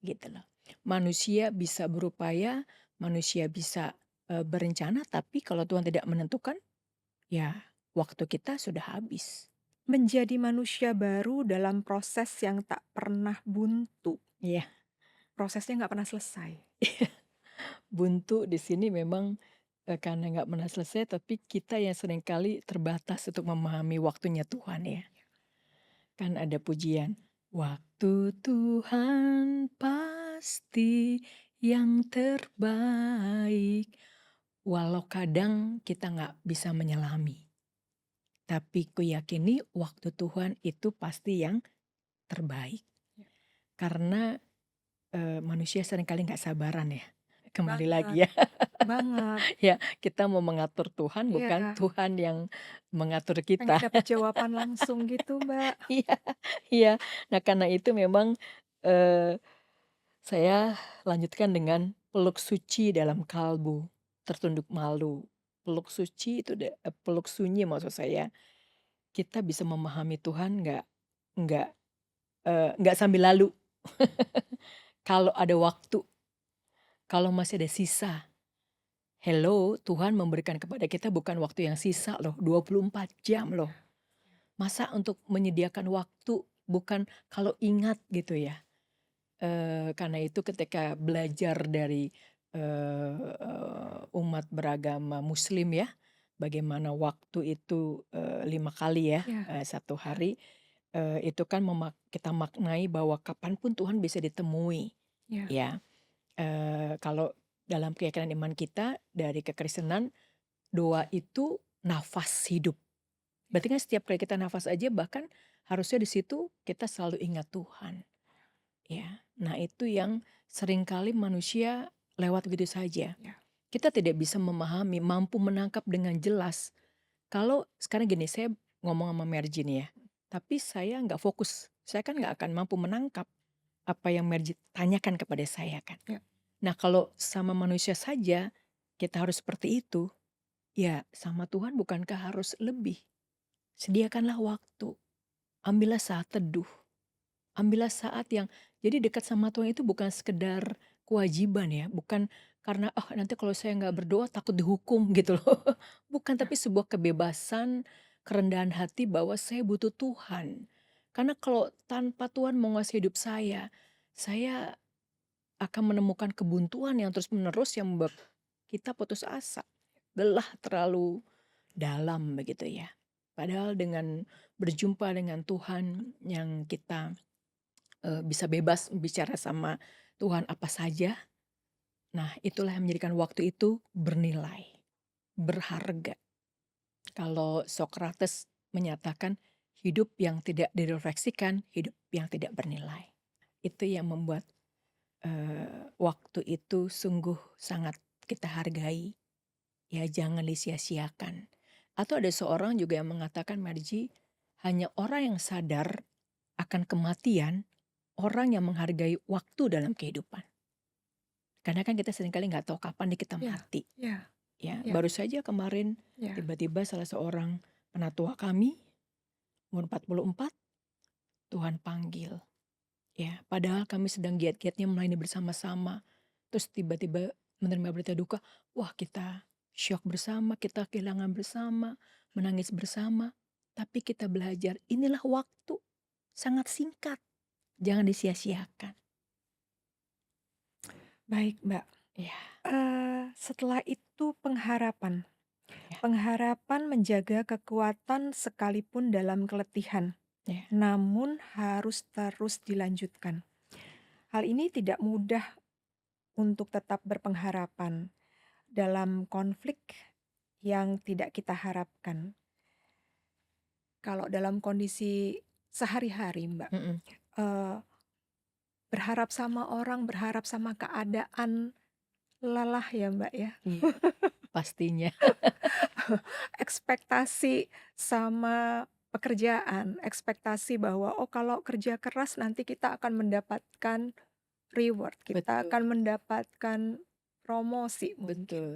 gitu loh. Manusia bisa berupaya, manusia bisa, berencana, tapi kalau Tuhan tidak menentukan, ya waktu kita sudah habis. menjadi manusia baru dalam proses yang tak pernah buntu, Iya, prosesnya nggak pernah selesai. buntu di sini memang, karena nggak pernah selesai, tapi kita yang seringkali terbatas untuk memahami waktunya Tuhan ya. Kan ada pujian, "Waktu Tuhan pasti yang terbaik." Walau kadang kita nggak bisa menyelami, tapi kuyakini waktu Tuhan itu pasti yang terbaik. Ya. Karena, manusia seringkali nggak sabaran ya, kembali Banget lagi ya. banget. Ya, kita mau mengatur Tuhan, bukan Iya, Tuhan yang mengatur pengen kita. dapat jawaban langsung gitu, Mbak. Iya, iya. Nah, karena itu memang, eee, saya lanjutkan dengan peluk suci dalam kalbu, tertunduk malu. Peluk suci itu peluk sunyi maksud saya. Kita bisa memahami Tuhan nggak, nggak sambil lalu. Kalau ada waktu, kalau masih ada sisa. Hello, Tuhan memberikan kepada kita bukan waktu yang sisa loh, 24 jam loh. Masa untuk menyediakan waktu, bukan kalau ingat gitu ya. Karena itu ketika belajar dari, umat beragama muslim ya, bagaimana waktu itu, 5 kali ya, Iya, 1 iya, hari, itu kan kita maknai bahwa kapan pun Tuhan bisa ditemui, iya, ya. Kalau dalam keyakinan iman kita dari kekristenan, doa itu nafas hidup. iya. Berarti kan setiap kali kita nafas aja bahkan harusnya di situ kita selalu ingat Tuhan. Ya, nah itu yang seringkali manusia lewat begitu saja. Iya. Kita tidak bisa memahami, mampu menangkap dengan jelas. Kalau sekarang gini, saya ngomong sama Merji nih ya, tapi saya nggak fokus. Saya kan nggak akan mampu menangkap apa yang Merji tanyakan kepada saya kan. Ya, Nah kalau sama manusia saja kita harus seperti itu, ya sama Tuhan bukankah harus lebih? Sediakanlah waktu, ambillah saat teduh. Ambillah saat yang jadi dekat sama Tuhan itu bukan sekedar kewajiban ya, bukan karena, "Oh nanti kalau saya nggak berdoa takut dihukum," gitu loh. Bukan, ya, tapi sebuah kebebasan, kerendahan hati bahwa saya butuh Tuhan. Karena kalau tanpa Tuhan menguasai hidup saya akan menemukan kebuntuan yang terus-menerus yang membuat kita putus asa, lelah terlalu dalam begitu ya. Padahal dengan berjumpa dengan Tuhan yang kita bisa bebas bicara sama Tuhan apa saja. Nah, itulah yang menjadikan waktu itu bernilai, berharga. Kalau Socrates menyatakan hidup yang tidak direfleksikan, hidup yang tidak bernilai. Itu yang membuat waktu itu sungguh sangat kita hargai, ya jangan disia-siakan. Atau ada seorang juga yang mengatakan, Marji, hanya orang yang sadar akan kematian, orang yang menghargai waktu dalam kehidupan. Karena kan kita seringkali nggak tahu kapan nih kita iya, mati. iya. Ya, Ya, baru saja kemarin ya, tiba-tiba salah seorang penatua kami, umur 44, Tuhan panggil. Ya, padahal kami sedang giat-giatnya melayani bersama-sama. Terus tiba-tiba menerima berita duka, wah kita syok bersama, kita kehilangan bersama, menangis bersama. Tapi kita belajar, inilah waktu sangat singkat, jangan disia-siakan. baik Mbak. Ya, Setelah itu pengharapan. ya, Pengharapan menjaga kekuatan sekalipun dalam keletihan, ya, namun harus terus dilanjutkan. Hal ini tidak mudah untuk tetap berpengharapan dalam konflik yang tidak kita harapkan. Kalau dalam kondisi sehari-hari, Mbak, mm-mm, eee, berharap sama orang, berharap sama keadaan, lelah ya, Mbak, ya. iya, pastinya. Ekspektasi sama pekerjaan, ekspektasi bahwa, oh kalau kerja keras nanti kita akan mendapatkan reward, kita Betul, akan mendapatkan promosi mungkin. betul.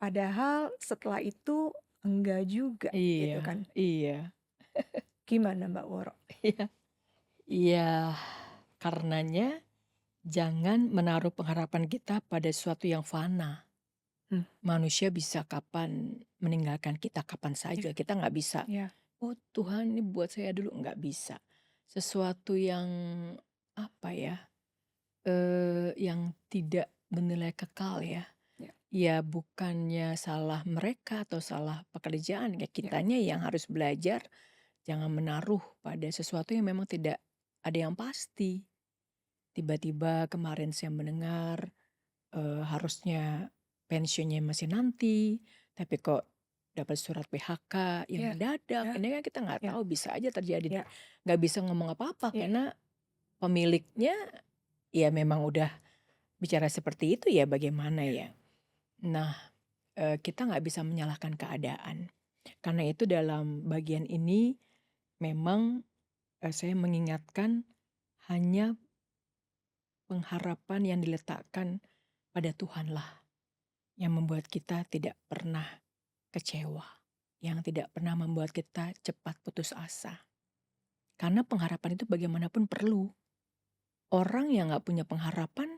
Padahal setelah itu enggak juga gitu Iya, kan. iya, Gimana Mbak Woro? iya, iya. Karenanya jangan menaruh pengharapan kita pada sesuatu yang fana. Mmm, Manusia bisa kapan meninggalkan kita kapan iya, saja. Kita nggak bisa, iya, oh Tuhan ini buat saya dulu, nggak bisa. Sesuatu yang apa ya, yang tidak bernilai kekal ya. iya, Ya bukannya salah mereka atau salah pekerjaan, ya iya, kitanya yang harus belajar jangan menaruh pada sesuatu yang memang tidak ada yang pasti. Tiba-tiba kemarin saya mendengar, harusnya pensiunnya masih nanti, tapi kok dapat surat PHK yang iya, mendadak. iya, Ini kan kita nggak iya, tahu, bisa aja terjadi dan iya, nggak bisa ngomong apa-apa iya, karena pemiliknya ya memang udah bicara seperti itu, ya bagaimana iya, ya. Nah, kita nggak bisa menyalahkan keadaan. Karena itu dalam bagian ini memang, saya mengingatkan hanya pengharapan yang diletakkan pada Tuhanlah yang membuat kita tidak pernah kecewa, yang tidak pernah membuat kita cepat putus asa. Karena pengharapan itu bagaimanapun perlu. Orang yang nggak punya pengharapan,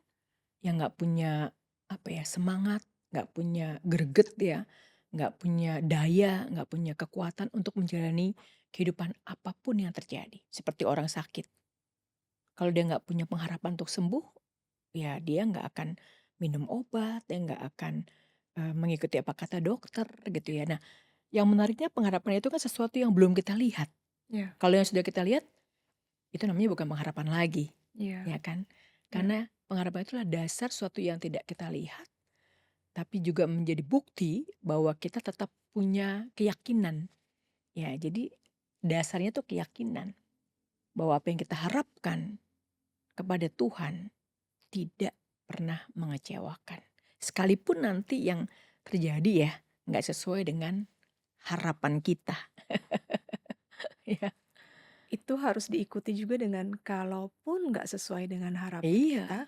yang nggak punya apa ya, semangat, nggak punya greget ya, nggak punya daya, nggak punya kekuatan untuk menjalani kehidupan apapun yang terjadi. Seperti orang sakit. Kalau dia nggak punya pengharapan untuk sembuh, ya dia nggak akan minum obat, dia nggak akan mengikuti apa kata dokter gitu ya. Nah, yang menariknya pengharapan itu kan sesuatu yang belum kita lihat. iya, Kalau yang sudah kita lihat, itu namanya bukan pengharapan lagi, iya, ya kan? iya, Karena pengharapan itulah dasar sesuatu yang tidak kita lihat, tapi juga menjadi bukti bahwa kita tetap punya keyakinan. Ya, jadi dasarnya tuh keyakinan bahwa apa yang kita harapkan kepada Tuhan tidak pernah mengecewakan. Sekalipun nanti yang terjadi ya nggak sesuai dengan harapan kita. Ya, itu harus diikuti juga dengan kalaupun nggak sesuai dengan harapan iya, kita,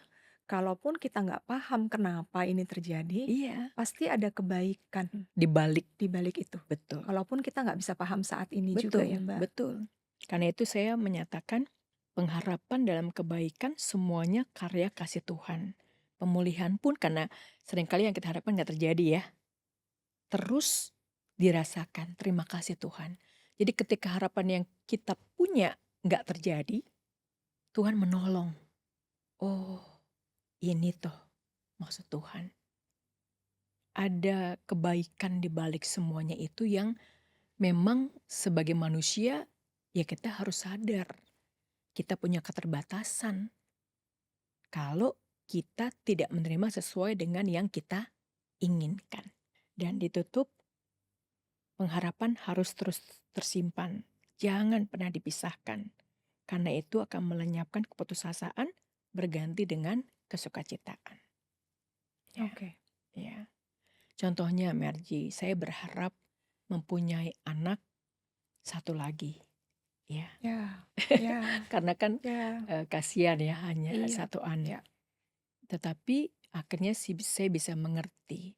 kalaupun kita nggak paham kenapa ini terjadi, iya, pasti ada kebaikan dibalik, di balik itu. betul, Kalaupun kita nggak bisa paham saat ini juga ya, betul, Mbak. betul. Karena itu saya menyatakan pengharapan dalam kebaikan semuanya karya kasih Tuhan. Pemulihan pun karena seringkali yang kita harapkan nggak terjadi ya. Terus dirasakan, terima kasih Tuhan. Jadi ketika harapan yang kita punya nggak terjadi, Tuhan menolong. Oh, ini toh maksud Tuhan. Ada kebaikan di balik semuanya itu yang memang sebagai manusia ya kita harus sadar. Kita punya keterbatasan kalau kita tidak menerima sesuai dengan yang kita inginkan. Dan ditutup, pengharapan harus terus tersimpan. Jangan pernah dipisahkan. Karena itu akan melenyapkan keputusasaan berganti dengan kesukacitaan. Ya, Oke. ya. Contohnya Merji, saya berharap mempunyai anak satu lagi. Ya, Ya, ya, karena kan ya, kasihan ya hanya iya, satu anak. ya, Tetapi akhirnya saya bisa mengerti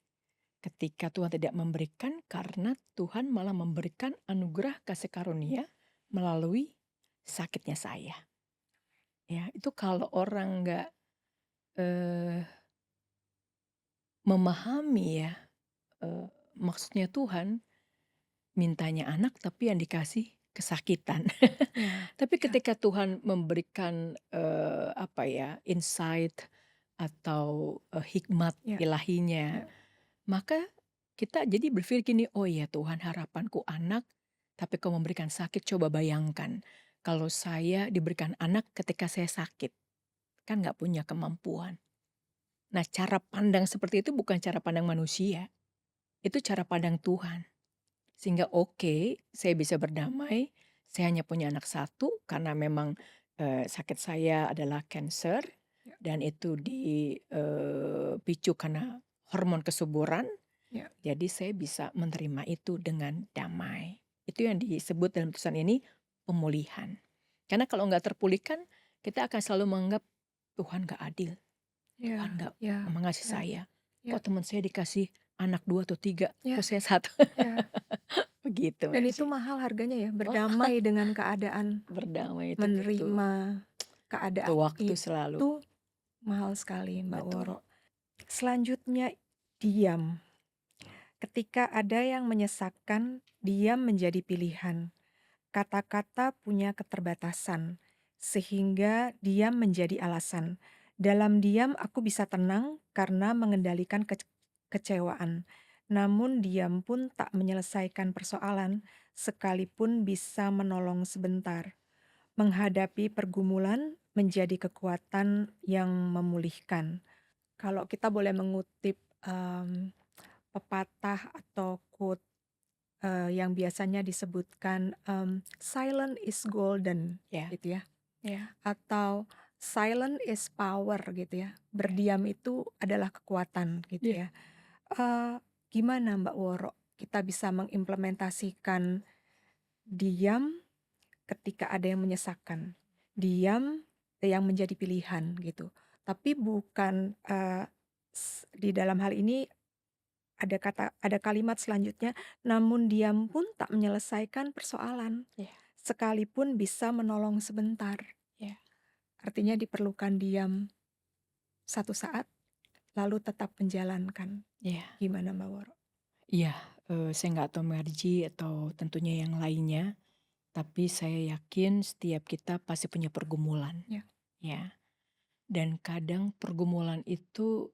ketika Tuhan tidak memberikan karena Tuhan malah memberikan anugerah kasih karunia melalui sakitnya saya. Ya, itu kalau orang nggak, eee, memahami ya, eee, maksudnya Tuhan, mintanya anak tapi yang dikasih kesakitan. Ya, Tapi ya, ketika Tuhan memberikan, apa ya, insight atau, hikmat ya, ilahinya, ya, maka kita jadi berpikir gini, "Oh ya Tuhan, harapanku anak, tapi Kau memberikan sakit." Coba bayangkan kalau saya diberikan anak ketika saya sakit, kan nggak punya kemampuan. Nah, cara pandang seperti itu bukan cara pandang manusia, itu cara pandang Tuhan. Sehingga oke, saya bisa berdamai, saya hanya punya anak satu karena memang, sakit saya adalah kanker ya, dan itu dipicu karena hormon kesuburan, ya, jadi saya bisa menerima itu dengan damai. Itu yang disebut dalam tulisan ini pemulihan. Karena kalau nggak terpulihkan, kita akan selalu menganggap Tuhan nggak adil, Tuhan ya, nggak ya, mengasihi ya, saya. ya, Kok teman saya dikasih anak 2 atau 3, kok ya, saya satu. ya. Begitu Dan itu Mercy. mahal harganya ya, Oh, berdamai dengan keadaan, berdamai itu butuh menerima keadaan waktu selalu. itu mahal sekali, Mbak Betul. Woro. Selanjutnya, diam. Ketika ada yang menyesakkan, diam menjadi pilihan. Kata-kata punya keterbatasan, sehingga diam menjadi alasan. Dalam diam aku bisa tenang karena mengendalikan kecewaan. Namun diam pun tak menyelesaikan persoalan, sekalipun bisa menolong sebentar. Menghadapi pergumulan menjadi kekuatan yang memulihkan. Kalau kita boleh mengutip pepatah atau quote yang biasanya disebutkan, "Silent is golden," Ya, gitu ya, ya, atau "Silent is power," gitu ya. ya, Berdiam itu adalah kekuatan ya, gitu ya. Gimana Mbak Woro kita bisa mengimplementasikan diam ketika ada yang menyesakkan, diam yang menjadi pilihan gitu. Tapi bukan, di dalam hal ini ada kalimat selanjutnya, namun diam pun tak menyelesaikan persoalan, ya, sekalipun bisa menolong sebentar. ya, Artinya diperlukan diam satu saat, lalu tetap menjalankan. ya. Gimana Mbak Woro? Iya, saya nggak tahu Mergy atau tentunya yang lainnya, tapi saya yakin setiap kita pasti punya pergumulan, Ya, ya. Dan kadang pergumulan itu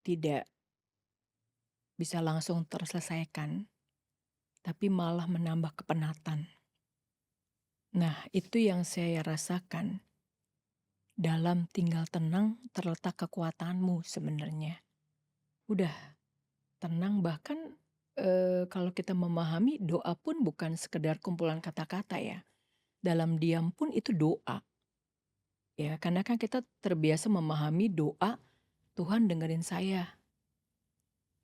tidak bisa langsung terselesaikan, tapi malah menambah kepenatan. Nah, itu yang saya rasakan. Dalam tinggal tenang terletak kekuatanmu sebenarnya. Udah tenang bahkan, kalau kita memahami doa pun bukan sekedar kumpulan kata-kata ya. Dalam diam pun itu doa, ya. Karena kan kita terbiasa memahami doa, "Tuhan dengerin saya."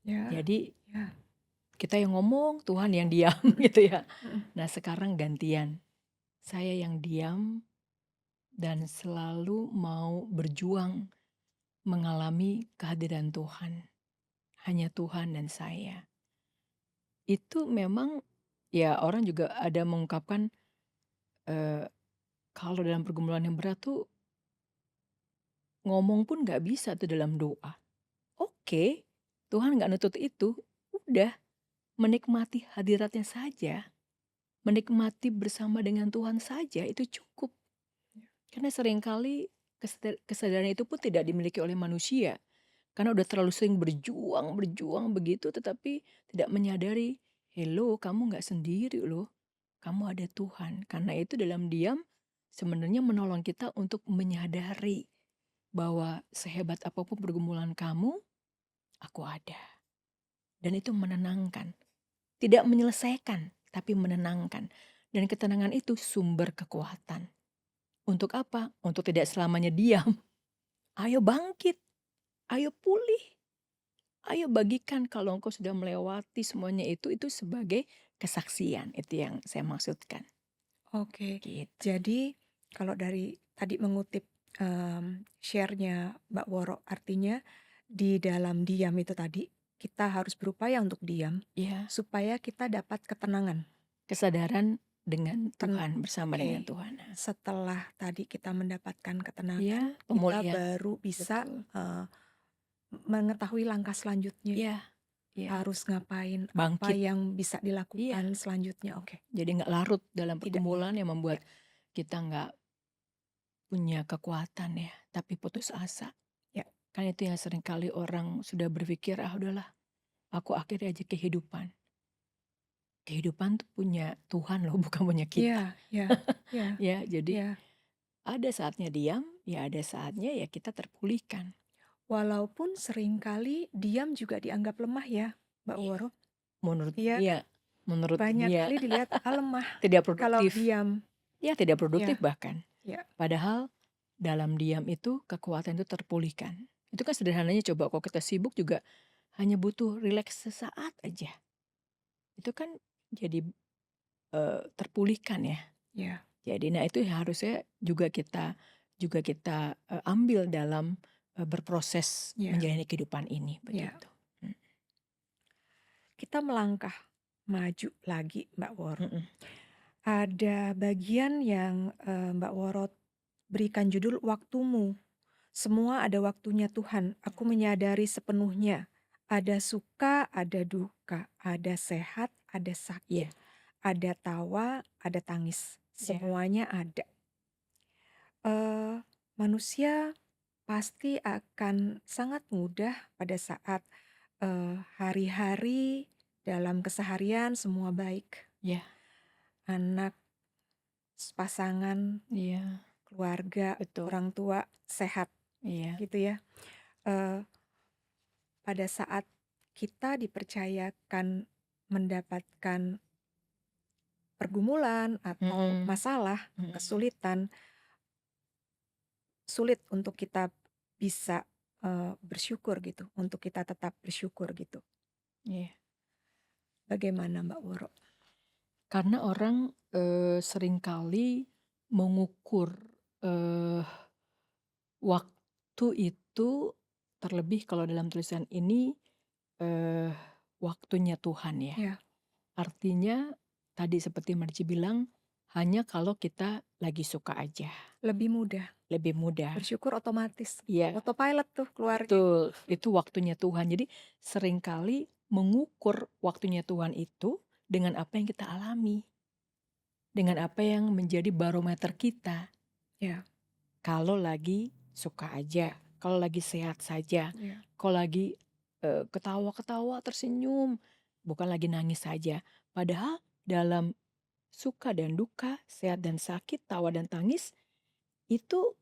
ya, Jadi ya, kita yang ngomong, Tuhan yang diam mhm, gitu ya. mhm, Nah sekarang gantian, saya yang diam dan selalu mau berjuang mengalami kehadiran Tuhan. Hanya Tuhan dan saya. Itu memang ya orang juga ada mengungkapkan, eee, kalau dalam pergumulan yang berat tuh ngomong pun nggak bisa tuh dalam doa. Oke, Tuhan nggak nuntut itu, udah menikmati hadiratnya saja, menikmati bersama dengan Tuhan saja itu cukup. Karena seringkali kesadaran itu pun tidak dimiliki oleh manusia, karena udah terlalu sering berjuang berjuang begitu tetapi tidak menyadari, "Hello, kamu nggak sendiri loh." Kamu ada Tuhan. Karena itu dalam diam sebenarnya menolong kita untuk menyadari bahwa sehebat apapun pergumulan kamu, aku ada. Dan itu menenangkan. Tidak menyelesaikan, tapi menenangkan. Dan ketenangan itu sumber kekuatan. Untuk apa? Untuk tidak selamanya diam. Ayo bangkit, ayo pulih, ayo bagikan kalau engkau sudah melewati semuanya itu sebagai kesaksian. Itu yang saya maksudkan. oke. Gitu. Jadi kalau dari tadi mengutip, share-nya Mbak Woro, artinya di dalam diam itu tadi, kita harus berupaya untuk diam Iya, supaya kita dapat ketenangan. kesadaran dengan Ten Tuhan, bersama dengan oke, Tuhan. Nah, setelah tadi kita mendapatkan iya, ketenangan, kita pemulihan, baru bisa, betul. mengetahui langkah selanjutnya, Iya, iya, harus ngapain, apa bangkit. yang bisa Iya, dilakukan selanjutnya. Oke, jadi nggak larut dalam tidak pergumulan yang ya, membuat kita nggak punya kekuatan ya, tapi putus betul, asa. ya, Kan itu yang seringkali orang sudah berpikir, "Ah, udahlah, aku akhiri aja kehidupan." Kehidupan tuh punya Tuhan loh, bukan punya kita. iya iya iya Ya, jadi iya. ada saatnya diam, ya ada saatnya ya kita terpulihkan. Walaupun seringkali diam juga dianggap lemah ya, Mbak Iya. Woro, Menurut iya iya, kan? menurut Banyak dunia kali dilihat, lemah tidak kalau produktif. diam. Ya, tidak produktif Ya bahkan. ya Padahal dalam diam itu kekuatan itu terpulihkan. Itu kan sederhananya coba kalau kita sibuk juga hanya butuh rileks sesaat aja. Itu kan jadi terpulihkan ya. ya Jadi nah itu harusnya juga kita ambil dalam berproses ya menjalani kehidupan ini ya. begitu. Mm, Kita melangkah maju lagi, Mbak Woro. mm-mm. Ada bagian yang, Mbak Woro berikan judul "Waktumu". Semua ada waktunya Tuhan, aku menyadari sepenuhnya. Ada suka, ada duka, ada sehat, ada sakit, Iya, ada tawa, ada tangis. iya, Semuanya ada. Manusia pasti akan sangat mudah pada saat, hari-hari dalam keseharian semua baik. iya, Anak, pasangan, iya, keluarga, betul, orang tua sehat iya, gitu ya. Eee, pada saat kita dipercayakan mendapatkan pergumulan atau mm-mm, masalah, mm-mm, kesulitan, sulit untuk kita bisa, bersyukur gitu, untuk kita tetap bersyukur gitu. iya. Bagaimana Mbak Woro? Karena orang seringkali mengukur eh, waktu itu, terlebih kalau dalam tulisan ini eh, waktunya Tuhan ya. Ya, Artinya tadi seperti Marci bilang, hanya kalau kita lagi suka aja, lebih mudah, lebih mudah. bersyukur otomatis, Iya, autopilot tuh keluarnya. betul. Itu waktunya Tuhan. Jadi seringkali mengukur waktunya Tuhan itu dengan apa yang kita alami, dengan apa yang menjadi barometer kita. Ya Kalau lagi suka aja, kalau lagi sehat saja, ya kalau lagi ketawa-ketawa, tersenyum, bukan lagi nangis saja. Padahal dalam suka dan duka, sehat dan sakit, tawa dan tangis, itu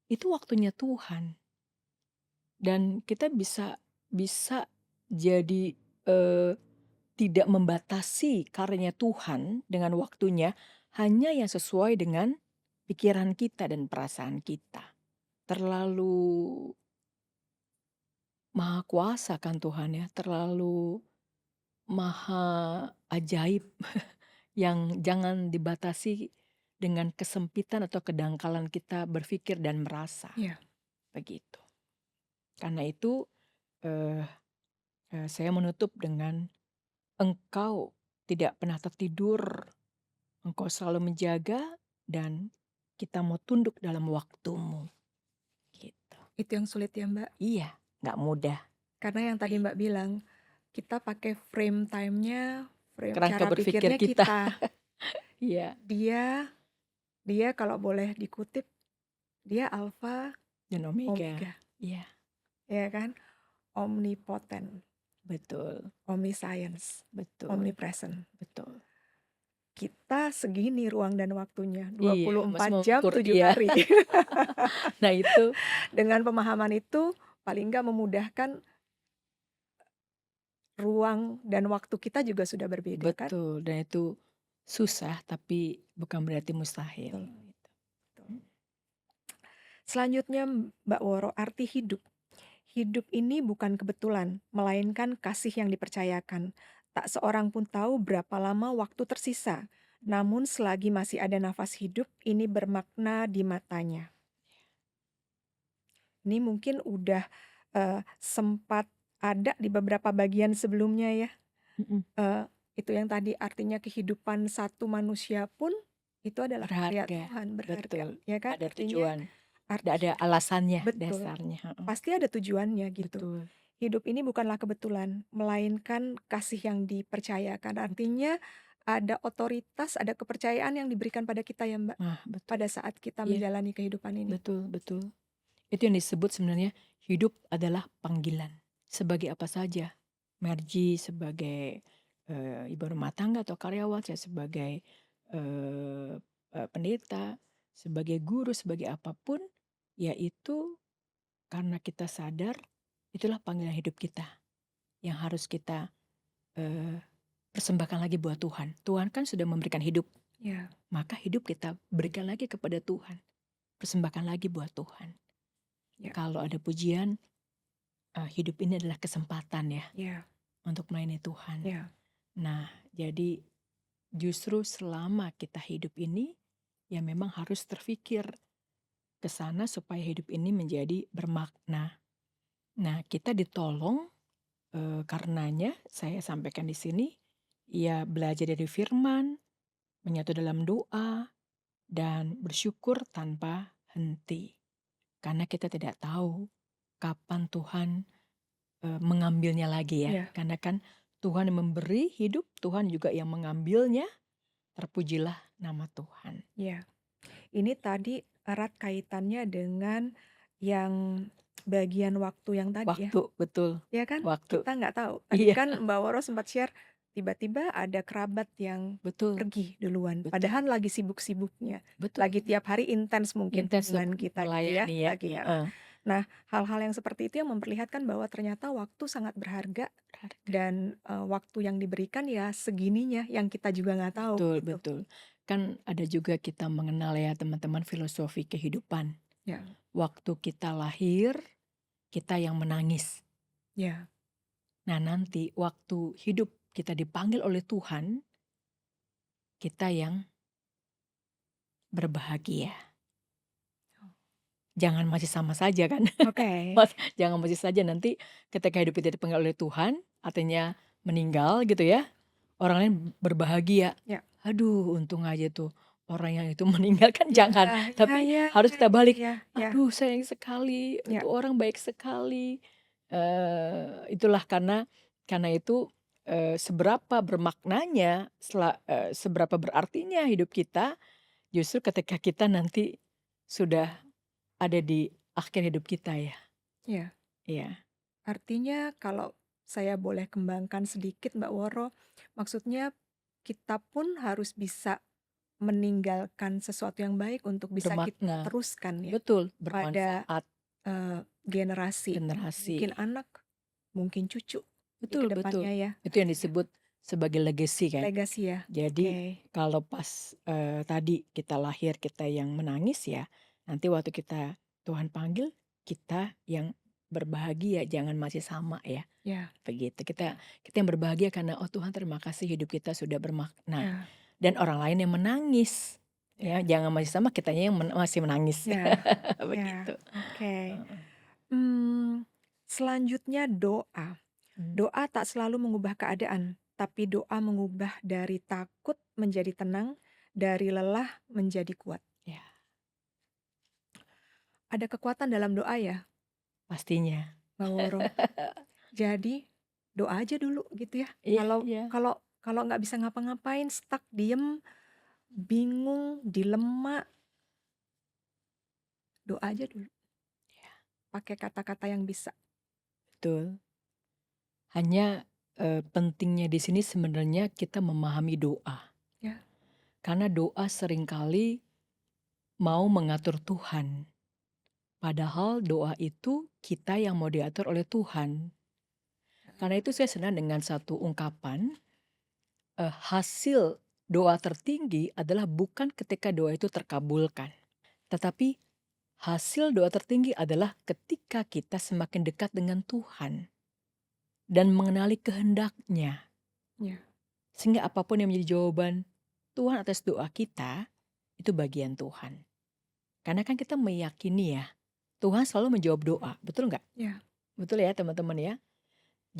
itu waktunya Tuhan. Dan kita bisa bisa jadi tidak membatasi karunia Tuhan dengan waktunya, hanya yang sesuai dengan pikiran kita dan perasaan kita. Terlalu maha kuasa kan Tuhan ya, terlalu maha ajaib yang jangan dibatasi dengan kesempitan atau kedangkalan kita berpikir dan merasa, ya begitu. Karena itu eh, saya menutup dengan engkau tidak pernah tertidur, engkau selalu menjaga dan kita mau tunduk dalam waktumu, gitu. itu yang sulit ya Mbak, Iya, nggak mudah. karena yang tadi Mbak bilang, kita pakai frame time-nya, frame Kerangka cara berpikir pikirnya kita, kita. iya, Dia dia kalau boleh dikutip, dia alfa, dan omega, omega, iya, ya kan? Omnipotent, betul, omniscience, betul, omnipresent. betul. Kita segini ruang dan waktunya, Iya, masih 24 jam mengukur, 7 iya. hari. Nah itu, Dengan pemahaman itu, paling nggak memudahkan ruang dan waktu kita juga sudah berbeda kan? betul, dan itu susah tapi bukan berarti mustahil. Betul, betul. Selanjutnya Mbak Woro, arti hidup. Hidup ini bukan kebetulan, melainkan kasih yang dipercayakan. Tak seorang pun tahu berapa lama waktu tersisa. Namun selagi masih ada nafas hidup, ini bermakna di matanya. Ini mungkin udah sempat ada di beberapa bagian sebelumnya ya. Mhm. Eee, itu yang tadi artinya kehidupan satu manusia pun itu adalah karya Berharga, Tuhan, berharga, betul, ya kan? ada Artinya tujuan, ada artinya alasannya, betul, dasarnya, heeh, pasti ada tujuannya gitu. betul, Hidup ini bukanlah kebetulan, melainkan kasih yang dipercayakan. betul. Artinya ada otoritas, ada kepercayaan yang diberikan pada kita ya, Mbak, Nah, betul. pada saat kita Iya, menjalani kehidupan ini. betul betul. Itu yang disebut sebenarnya hidup adalah panggilan. Sebagai apa saja. Marji sebagai, ibu rumah tangga atau karyawan, saya sebagai, eee pendeta, sebagai guru, sebagai apapun, yaitu karena kita sadar itulah panggilan hidup kita yang harus kita, eee, persembahkan lagi buat Tuhan. Tuhan kan sudah memberikan hidup, Ya, maka hidup kita berikan lagi kepada Tuhan, persembahkan lagi buat Tuhan. ya, Kalau ada pujian, hidup ini adalah kesempatan ya ya, untuk melayani Tuhan. ya, Nah, jadi justru selama kita hidup ini, ya memang harus terfikir ke sana supaya hidup ini menjadi bermakna. Nah, kita ditolong, karenanya saya sampaikan di sini, ya belajar dari firman, menyatu dalam doa, dan bersyukur tanpa henti. Karena kita tidak tahu kapan Tuhan, mengambilnya lagi ya. ya, Karena kan Tuhan yang memberi hidup, Tuhan juga yang mengambilnya, terpujilah nama Tuhan. ya. Ini tadi erat kaitannya dengan yang bagian waktu yang tadi ya. Waktu, betul, Ya kan? waktu. Kita nggak tahu. Tadi Iya, kan Mbak Woro sempat share, tiba-tiba ada kerabat yang betul pergi duluan, betul padahal lagi sibuk-sibuknya, betul. lagi tiap hari intens mungkin Intens untuk hubungan kita gitu ya, melayani ya, lagi ya. heeh, Nah, hal-hal yang seperti itu yang memperlihatkan bahwa ternyata waktu sangat berharga berharga. dan, waktu yang diberikan ya segininya yang kita juga nggak tahu Betul gitu. betul. Kan ada juga kita mengenal ya teman-teman filosofi kehidupan. Ya, Waktu kita lahir, kita yang menangis. ya, Nah nanti waktu hidup kita dipanggil oleh Tuhan, kita yang berbahagia. Jangan masih sama saja kan. oke. Mas jangan masih saja nanti ketika hidup kita dipanggil oleh Tuhan, artinya meninggal gitu ya, orang lain berbahagia. Ya, Aduh untung aja tuh orang yang itu meninggal kan ya, jangan, ya, tapi ya, harus kita ya, balik, ya, ya, "Aduh sayang sekali, itu ya, orang baik sekali." Itulah karena itu, seberapa bermaknanya, seberapa berartinya hidup kita, justru ketika kita nanti sudah ada di akhir hidup kita ya. ya. Iya, Artinya kalau saya boleh kembangkan sedikit Mbak Woro, maksudnya kita pun harus bisa meninggalkan sesuatu yang baik untuk bisa kita bermakna, teruskan ya betul, pada, bermanfaat, generasi, generasi. mungkin anak, mungkin cucu di Betul betul, kedepannya ya itu yang artinya. disebut sebagai legacy kan. Legasi ya? Jadi Oke, kalau pas, tadi kita lahir kita yang menangis ya, nanti waktu kita Tuhan panggil, kita yang berbahagia jangan masih sama ya, ya, begitu. Kita yang berbahagia karena, "Oh Tuhan terima kasih hidup kita sudah bermakna." ya, Dan orang lain yang menangis, ya, ya jangan masih sama kitanya yang masih menangis, ya, ya, begitu. oke. Heeh. Selanjutnya doa. Mmm, Doa tak selalu mengubah keadaan, tapi doa mengubah dari takut menjadi tenang, dari lelah menjadi kuat. ya Ada kekuatan dalam doa ya, pastinya. Mbak Woro. Jadi doa aja dulu gitu ya. Iya Kalau iya, kalau kalau nggak bisa ngapa-ngapain, stuck, diem, bingung, dilema, doa aja dulu. iya Pakai kata-kata yang bisa. betul. Hanya, pentingnya di sini sebenarnya kita memahami doa. Ya, Karena doa seringkali mau mengatur Tuhan, padahal doa itu kita yang mau diatur oleh Tuhan. Karena itu saya senang dengan satu ungkapan, hasil doa tertinggi adalah bukan ketika doa itu terkabulkan, tetapi hasil doa tertinggi adalah ketika kita semakin dekat dengan Tuhan dan mengenali kehendaknya. ya, Sehingga apapun yang menjadi jawaban Tuhan atas doa kita, itu bagian Tuhan. Karena kan kita meyakini ya, Tuhan selalu menjawab doa, betul nggak? ya, Betul ya teman-teman ya?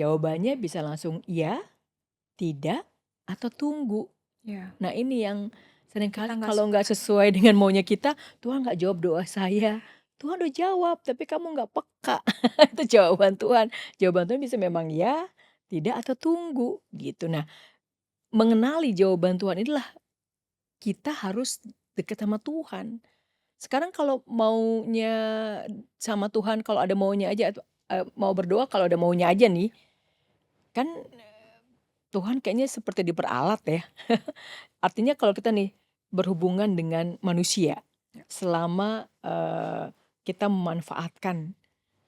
Jawabannya bisa langsung iya, tidak, atau tunggu. Ya, Nah ini yang kita seringkali nggak kalau suka. nggak sesuai dengan maunya kita, Tuhan nggak jawab doa saya. Tuhan udah jawab, tapi kamu nggak peka. Itu jawaban Tuhan. Jawaban Tuhan bisa memang ya, tidak, atau tunggu gitu. Nah, mengenali jawaban Tuhan inilah kita harus dekat sama Tuhan. Sekarang kalau maunya sama Tuhan, kalau ada maunya aja, mau berdoa kalau ada maunya aja nih, kan Tuhan kayaknya seperti diperalat ya. Artinya kalau kita nih berhubungan dengan manusia, Ya. selama, kita memanfaatkan,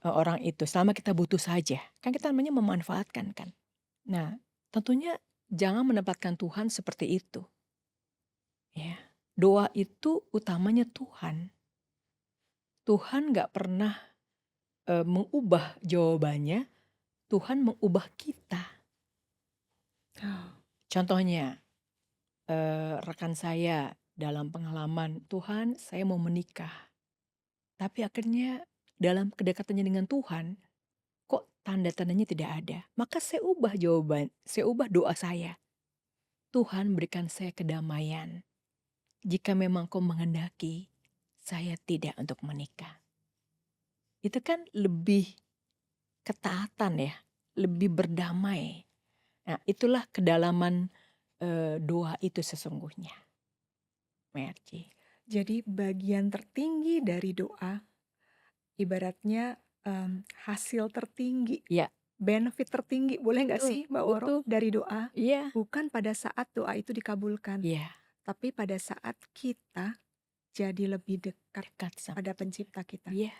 orang itu, selama kita butuh saja, kan kita namanya memanfaatkan kan. Nah, tentunya jangan menempatkan Tuhan seperti itu, ya. Doa itu utamanya Tuhan. Tuhan nggak pernah, mengubah jawabannya, Tuhan mengubah kita. Oh, Contohnya, rekan saya dalam pengalaman, "Tuhan, saya mau menikah." Tapi akhirnya dalam kedekatannya dengan Tuhan, kok tanda-tandanya tidak ada. Maka saya ubah doa saya. Tuhan berikan saya kedamaian. Jika memang kau menghendaki, saya tidak untuk menikah. Itu kan lebih ketaatan ya, lebih berdamai. Nah itulah kedalaman doa itu sesungguhnya. Merci. jadi bagian tertinggi dari doa ibaratnya, hasil tertinggi, Ya, benefit tertinggi, boleh nggak betul, sih Mbak Woro, betul. dari doa? Iya, Bukan pada saat doa itu dikabulkan, iya, tapi pada saat kita jadi lebih dekat dekat sama pada Tuhan. pencipta kita. Iya,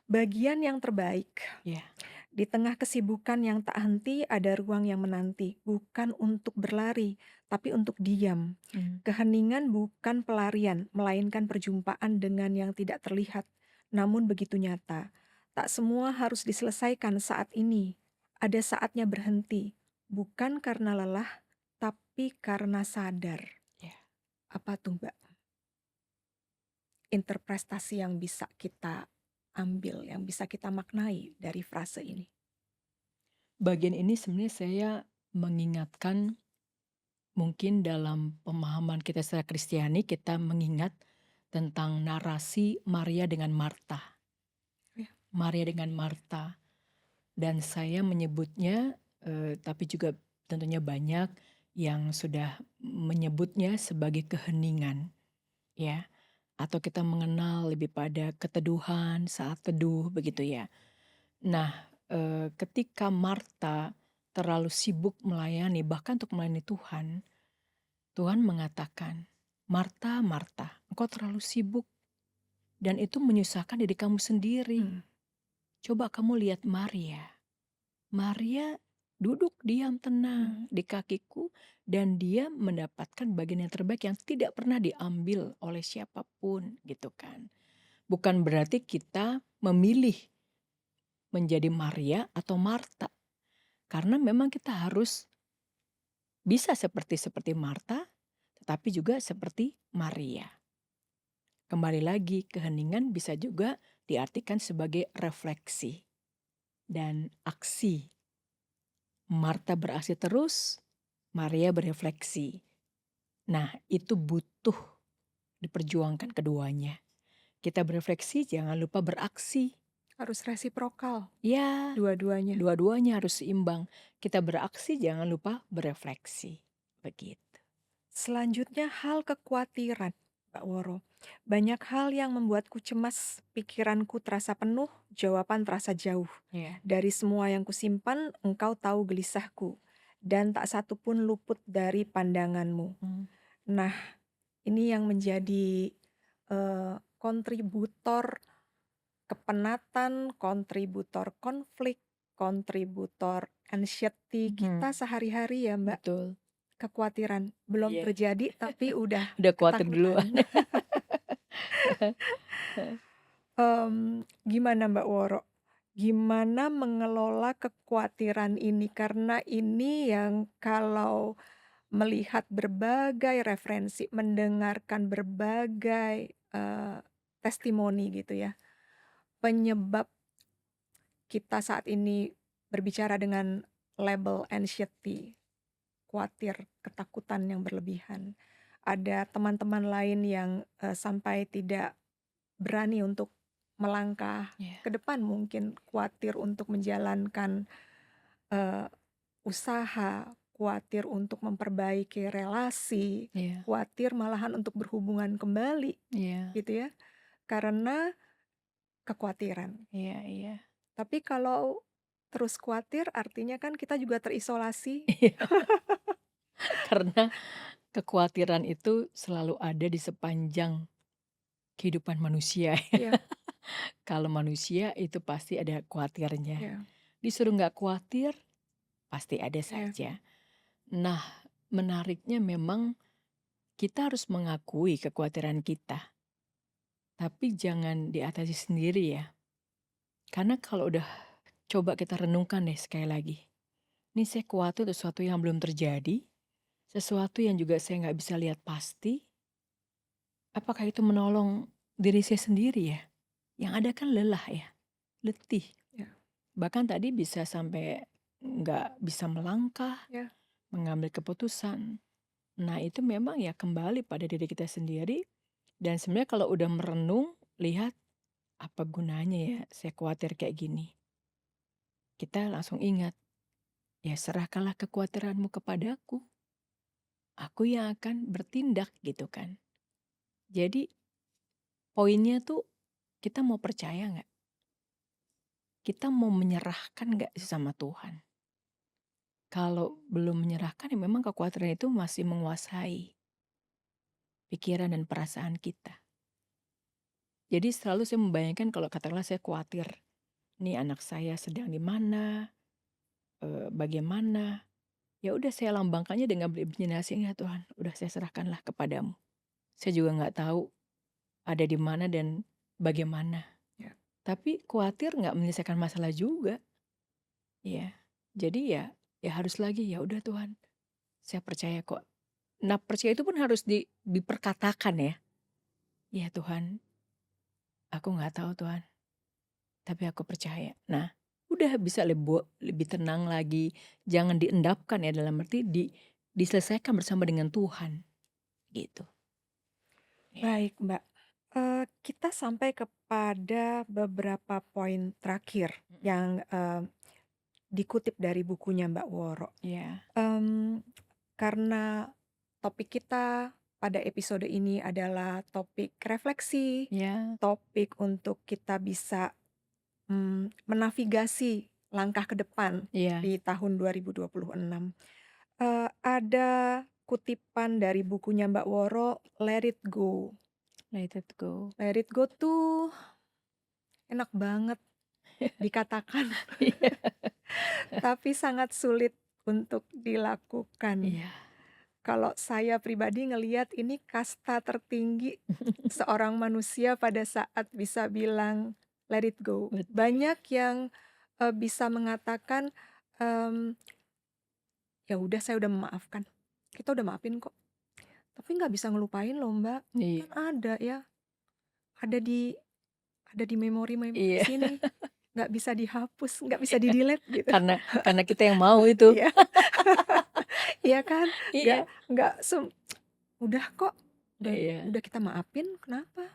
Bagian yang terbaik, iya. di tengah kesibukan yang tak henti ada ruang yang menanti, bukan untuk berlari, tapi untuk diam. Mmm. Keheningan bukan pelarian, melainkan perjumpaan dengan yang tidak terlihat, namun begitu nyata. Tak semua harus diselesaikan saat ini. Ada saatnya berhenti, bukan karena lelah, tapi karena sadar. Ya. Apa tuh, Mbak, interpretasi yang bisa kita ambil, yang bisa kita maknai dari frase ini? Bagian ini sebenarnya saya mengingatkan mungkin dalam pemahaman kita secara Kristiani, kita mengingat tentang narasi Maria dengan Marta. Ya. Maria dengan Marta, dan saya menyebutnya, tapi juga tentunya banyak yang sudah menyebutnya sebagai keheningan, ya, atau kita mengenal lebih pada keteduhan saat teduh, begitu ya. Nah, ketika Marta terlalu sibuk melayani, bahkan untuk melayani Tuhan, Tuhan mengatakan, "Marta, Marta, engkau terlalu sibuk dan itu menyusahkan diri kamu sendiri. Hmm. Coba kamu lihat Maria. Maria duduk diam tenang di kakiku dan dia mendapatkan bagian yang terbaik yang tidak pernah diambil oleh siapapun," gitu kan. Bukan berarti kita memilih menjadi Maria atau Marta, karena memang kita harus bisa seperti Marta, tetapi juga seperti Maria. Kembali lagi, keheningan bisa juga diartikan sebagai refleksi dan aksi. Marta beraksi terus, Maria berefleksi. Nah, itu butuh diperjuangkan keduanya. Kita berefleksi, jangan lupa beraksi. Harus resiprokal Ya, dua-duanya. dua-duanya harus seimbang. Kita beraksi, jangan lupa berefleksi. Begitu. Selanjutnya hal kekhawatiran, Mbak Woro. Banyak hal yang membuatku cemas, pikiranku terasa penuh, jawaban terasa jauh. Ya. Dari semua yang kusimpan, engkau tahu gelisahku, dan tak satu pun luput dari pandanganmu. Hmm. Nah, ini yang menjadi kontributor kepenatan, kontributor konflik, kontributor anxiety kita sehari-hari ya, Mbak. Betul. Kekhawatiran, belum Iya. terjadi tapi udah Udah khawatir duluan. ketakutan. Gimana Mbak Woro, gimana mengelola kekhawatiran ini? Karena ini yang kalau melihat berbagai referensi, mendengarkan berbagai, testimoni gitu ya, penyebab kita saat ini berbicara dengan label anxiety, khawatir, ketakutan yang berlebihan. Ada teman-teman lain yang, sampai tidak berani untuk melangkah Iya, ke depan mungkin, khawatir untuk menjalankan, eee, usaha, khawatir untuk memperbaiki relasi, iya, khawatir malahan untuk berhubungan kembali iya, gitu ya, karena kekhawatiran. iya, iya. Tapi kalau terus khawatir artinya kan kita juga terisolasi. Iya, karena kekhawatiran itu selalu ada di sepanjang kehidupan manusia. Iya, Kalau manusia itu pasti ada khawatirnya. iya, Disuruh nggak khawatir, pasti ada iya, saja. Nah, menariknya memang kita harus mengakui kekhawatiran kita, tapi jangan diatasi sendiri ya. Karena kalau udah coba kita renungkan deh sekali lagi. Ini saya khawatir sesuatu yang belum terjadi, sesuatu yang juga saya nggak bisa lihat pasti. Apakah itu menolong diri saya sendiri ya? Yang ada kan lelah ya, letih. iya, Bahkan tadi bisa sampai nggak bisa melangkah, iya, mengambil keputusan. Nah itu memang ya kembali pada diri kita sendiri. Dan sebenarnya kalau udah merenung, lihat apa gunanya ya saya khawatir kayak gini. Kita langsung ingat, ya serahkanlah kekhawatiranmu kepadaku. Aku yang akan bertindak gitu kan. Jadi poinnya tuh kita mau percaya nggak? Kita mau menyerahkan nggak sih sama Tuhan? Kalau belum menyerahkan ya memang kekhawatiran itu masih menguasai pikiran dan perasaan kita. Jadi selalu saya membayangkan kalau katakanlah saya khawatir, nih anak saya sedang di mana, bagaimana. Ya udah saya lambangkannya dengan berimajinasi, ya Tuhan, udah saya serahkanlah kepadamu. Saya juga nggak tahu ada di mana dan bagaimana. iya. Tapi khawatir nggak menyelesaikan masalah juga. Ya, jadi ya harus lagi, ya udah Tuhan, saya percaya kok. Nah, percaya itu pun harus diperkatakan ya. Ya Tuhan, aku nggak tahu Tuhan, tapi aku percaya. Nah, udah bisa lebih tenang lagi. Jangan diendapkan ya dalam arti diselesaikan bersama dengan Tuhan gitu. Ya. Baik, Mbak. Kita sampai kepada beberapa poin terakhir Mm-mm. yang, dikutip dari bukunya Mbak Woro. Ya, Mmm, karena topik kita pada episode ini adalah topik refleksi, ya, topik untuk kita bisa, menavigasi langkah ke depan ya. di tahun 2026. Ada kutipan dari bukunya Mbak Woro, "Let It Go". Let it go. Let It Go tuh enak banget dikatakan, Iya, tapi sangat sulit untuk dilakukan. iya, Kalau saya pribadi ngelihat ini kasta tertinggi seorang manusia pada saat bisa bilang, "Let it go". betul. Banyak yang, bisa mengatakan, mmm, "Ya udah saya udah memaafkan, kita udah maafin kok." Tapi nggak bisa ngelupain loh, Mbak. Iya, Kan ada ya, ada di ada di memori iya, sini, nggak bisa dihapus, nggak bisa di-delete gitu. karena kita yang mau itu. Iya, iya kan? Nggak Iya, nggak udah kok, iya, udah kita maafin, kenapa?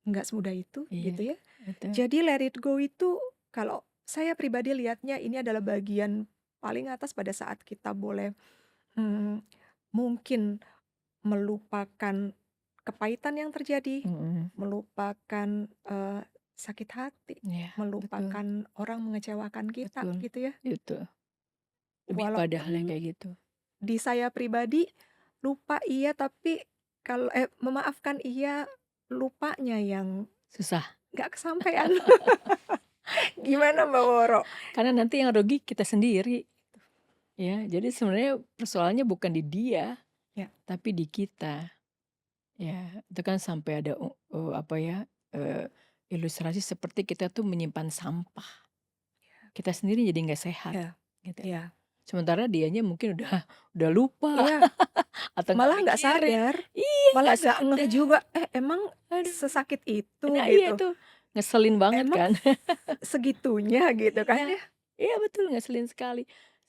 Nggak semudah itu, iya, gitu ya. betul. Jadi let it go itu kalau saya pribadi lihatnya ini adalah bagian paling atas pada saat kita boleh, mmm, mungkin melupakan kepahitan yang terjadi, Mhm, melupakan, sakit hati, iya, betul, melupakan orang mengecewakan kita, betul, gitu ya. itu. Lebih pada hal yang Walaupun kayak gitu. di saya pribadi, lupa iya, tapi kalau memaafkan iya, lupanya yang Susah, nggak kesampaian. Gimana Mbak Woro? karena nanti yang rugi kita sendiri, ya. Jadi sebenarnya persoalannya bukan di dia, Ya, tapi di kita. Ya, itu kan sampai ada apa ya, eee, ilustrasi seperti kita tuh menyimpan sampah. Kita sendiri jadi nggak sehat, ya, gitu. iya, Sementara dianya mungkin udah lupa iya, atau nggak malah nggak mikirin. sadar, Iya, malah nggak nggak ngeh sadar. juga, emang Aduh. sesakit itu Nah iya gitu, tuh, ngeselin banget emang kan. segitunya gitu kan Iya, ya. iya betul ngeselin sekali.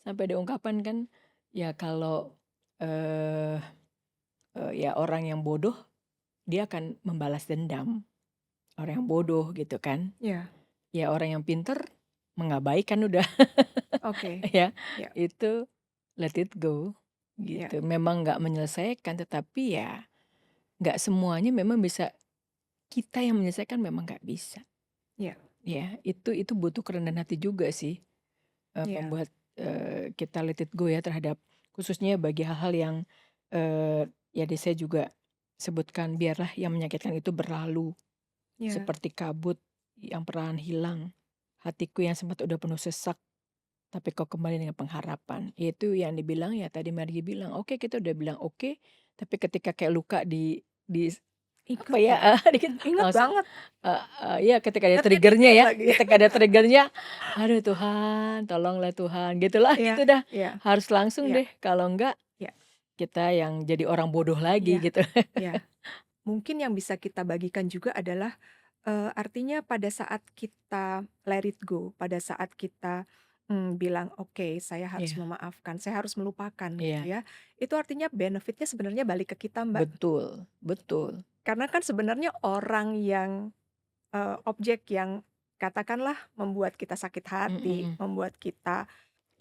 sampai ada ungkapan kan, ya kalau eh ya orang yang bodoh dia akan membalas dendam. Orang yang bodoh gitu kan. Ya, Ya orang yang pinter mengabaikan udah oke. ya. Ya, Itu let it go ya, gitu. Memang nggak menyelesaikan, tetapi ya nggak semuanya memang bisa kita yang menyelesaikan, memang nggak bisa. ya, Ya, itu butuh kerendahan hati juga sih, ya, membuat, kita let it go ya terhadap khususnya bagi hal-hal yang, ya di saya juga sebutkan, biarlah yang menyakitkan itu berlalu, ya. seperti kabut yang perlahan hilang, hatiku yang sempat udah penuh sesak, tapi kau kembali dengan pengharapan. Itu yang dibilang ya tadi Margi bilang, oke kita udah bilang oke, tapi ketika kayak luka di apa Ingat ya, ya? dikit Ingat langsung, banget. ya ketika ada Ingat triggernya titiknya ya, lagi. ketika ada triggernya, aduh Tuhan, tolonglah Tuhan, gitulah Iya, gitu dah. iya, Harus langsung iya, deh, kalau enggak iya, kita yang jadi orang bodoh lagi iya, gitu. iya. Mungkin yang bisa kita bagikan juga adalah, artinya pada saat kita let it go, pada saat kita, bilang, "Oke, saya harus Iya, memaafkan, saya harus melupakan," gitu iya, ya. Itu artinya benefitnya sebenarnya balik ke kita, Mbak. betul, betul. Karena kan sebenarnya orang yang, objek yang katakanlah membuat kita sakit hati, Mhm, membuat kita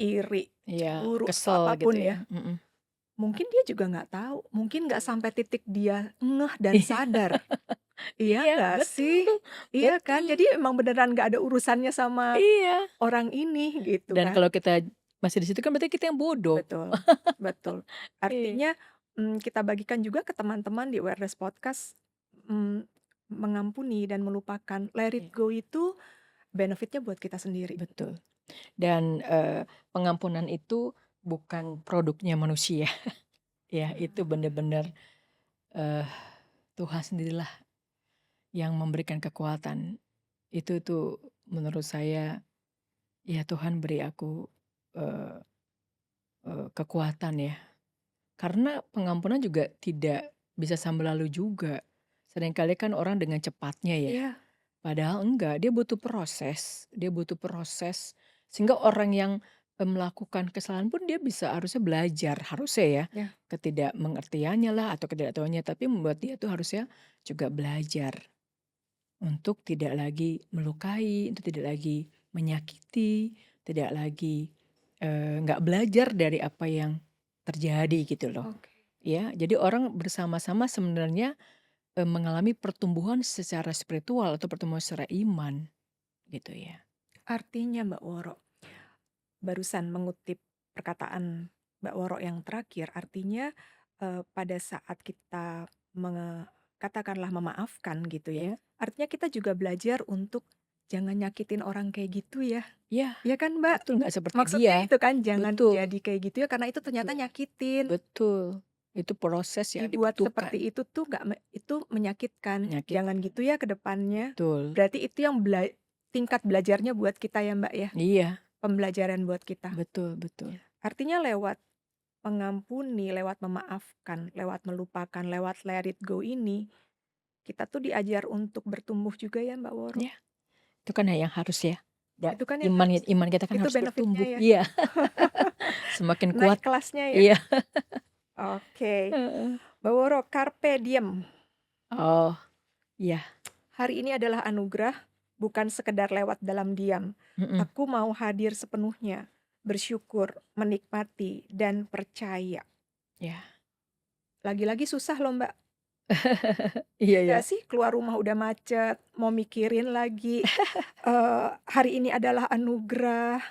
iri, iya, cemburu, atau kesel gitu apapun ya, ya, mhm. mungkin dia juga nggak tahu, mungkin nggak sampai titik dia ngeh dan sadar. Iya Iya, nggak sih? betul, Iya kan? betul, Jadi emang beneran nggak ada urusannya sama iya. orang ini gitu Dan kan. kalau kita masih di situ kan berarti kita yang bodoh. Betul, betul. Iya, Artinya, kita bagikan juga ke teman-teman di Awareness Podcast, mmm, mengampuni dan melupakan, let it iya, go itu benefitnya buat kita sendiri. betul. Dan, pengampunan itu bukan produknya manusia, ya, itu benar-benar Tuhan sendirilah yang memberikan kekuatan. Itu tuh menurut saya, ya Tuhan beri aku, eee kekuatan ya. Karena pengampunan juga tidak bisa sambil lalu juga. Seringkali kan orang dengan cepatnya ya, Iya, padahal enggak, dia butuh proses sehingga orang yang, melakukan kesalahan pun dia bisa harusnya belajar, harusnya ya, ya, ketidakmengertiannya lah atau ketidaktahuannya, tapi membuat dia tuh harusnya juga belajar untuk tidak lagi melukai, untuk tidak lagi menyakiti, tidak lagi, nggak belajar dari apa yang terjadi gitu loh. oke. Ya, jadi orang bersama-sama sebenarnya, mengalami pertumbuhan secara spiritual atau pertumbuhan secara iman, gitu ya. Artinya Mbak Woro, barusan mengutip perkataan Mbak Woro yang terakhir, artinya, pada saat kita katakanlah memaafkan gitu ya, Ya, artinya kita juga belajar untuk jangan nyakitin orang kayak gitu ya. ya, Iya kan, Mbak? betul nggak seperti Maksudnya dia. itu kan jangan Betul, jadi kayak gitu ya karena itu ternyata betul, nyakitin. betul. Itu proses yang Dibuat dibutuhkan, seperti itu tuh nggak itu menyakitkan. Jangan menyakitkan. gitu ya ke depannya. Betul, Berarti itu yang tingkat belajarnya buat kita ya, Mbak, ya? iya, Pembelajaran buat kita. betul, betul. Artinya lewat mengampuni, lewat memaafkan, lewat melupakan, lewat let it go ini, kita tuh diajar untuk bertumbuh juga ya, Mbak Woro? Ya, itu kan yang harus ya. Itu kan yang Iman harus. iman kita kan Itu harus benefitnya bertumbuh. ya. Iya, semakin Naik kuat. kelasnya ya. Iya. Oke. Heeh. Mbak Woro, carpe diem. Oh, iya, Hari ini adalah anugerah, bukan sekedar lewat dalam diam. mhm, Aku mau hadir sepenuhnya, bersyukur, menikmati, dan percaya. iya. Lagi-lagi susah loh Mbak, Iya ya ya. nggak sih? Keluar rumah udah macet, mau mikirin lagi, hari ini adalah anugerah,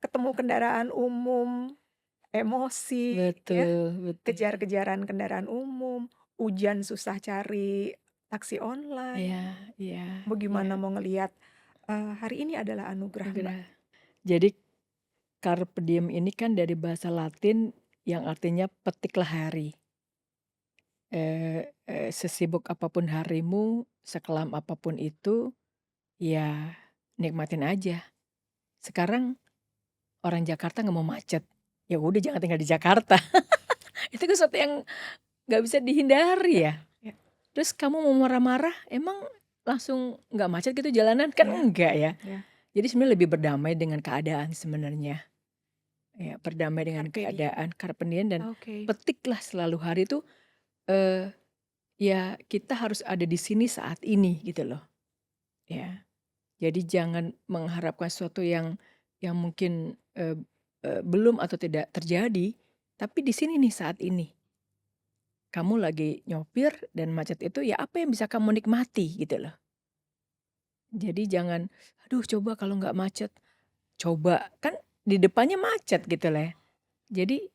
ketemu kendaraan umum, emosi, ya, Betul, betul. kejar-kejaran kendaraan umum, hujan susah cari taksi online. Iya, iya, Mau iya, gimana mau ngelihat, hari ini adalah anugerah, Mbak. segera. Jadi carpe diem ini kan dari bahasa Latin yang artinya petiklah hari. Sesibuk apapun harimu, sekelam apapun itu, ya nikmatin aja. Sekarang orang Jakarta nggak mau macet, ya udah jangan tinggal di Jakarta. Itu kan sesuatu yang nggak bisa Ya, dihindari ya. ya, Terus kamu mau marah-marah, emang langsung nggak macet gitu jalanan? Kan ya, enggak ya. ya, Jadi sebenarnya lebih berdamai dengan keadaan sebenarnya. ya berdamai dengan Carpe diem. keadaan, carpe diem, dan Oke. petiklah selalu hari itu, eee, ya kita harus ada di sini saat ini gitu loh, ya. Jadi jangan mengharapkan sesuatu yang mungkin, belum atau tidak terjadi, tapi di sini nih saat ini. Kamu lagi nyopir dan macet itu, ya apa yang bisa kamu nikmati gitu loh. Jadi jangan, "Aduh coba kalau nggak macet." Coba, kan di depannya macet gitu loh ya. Jadi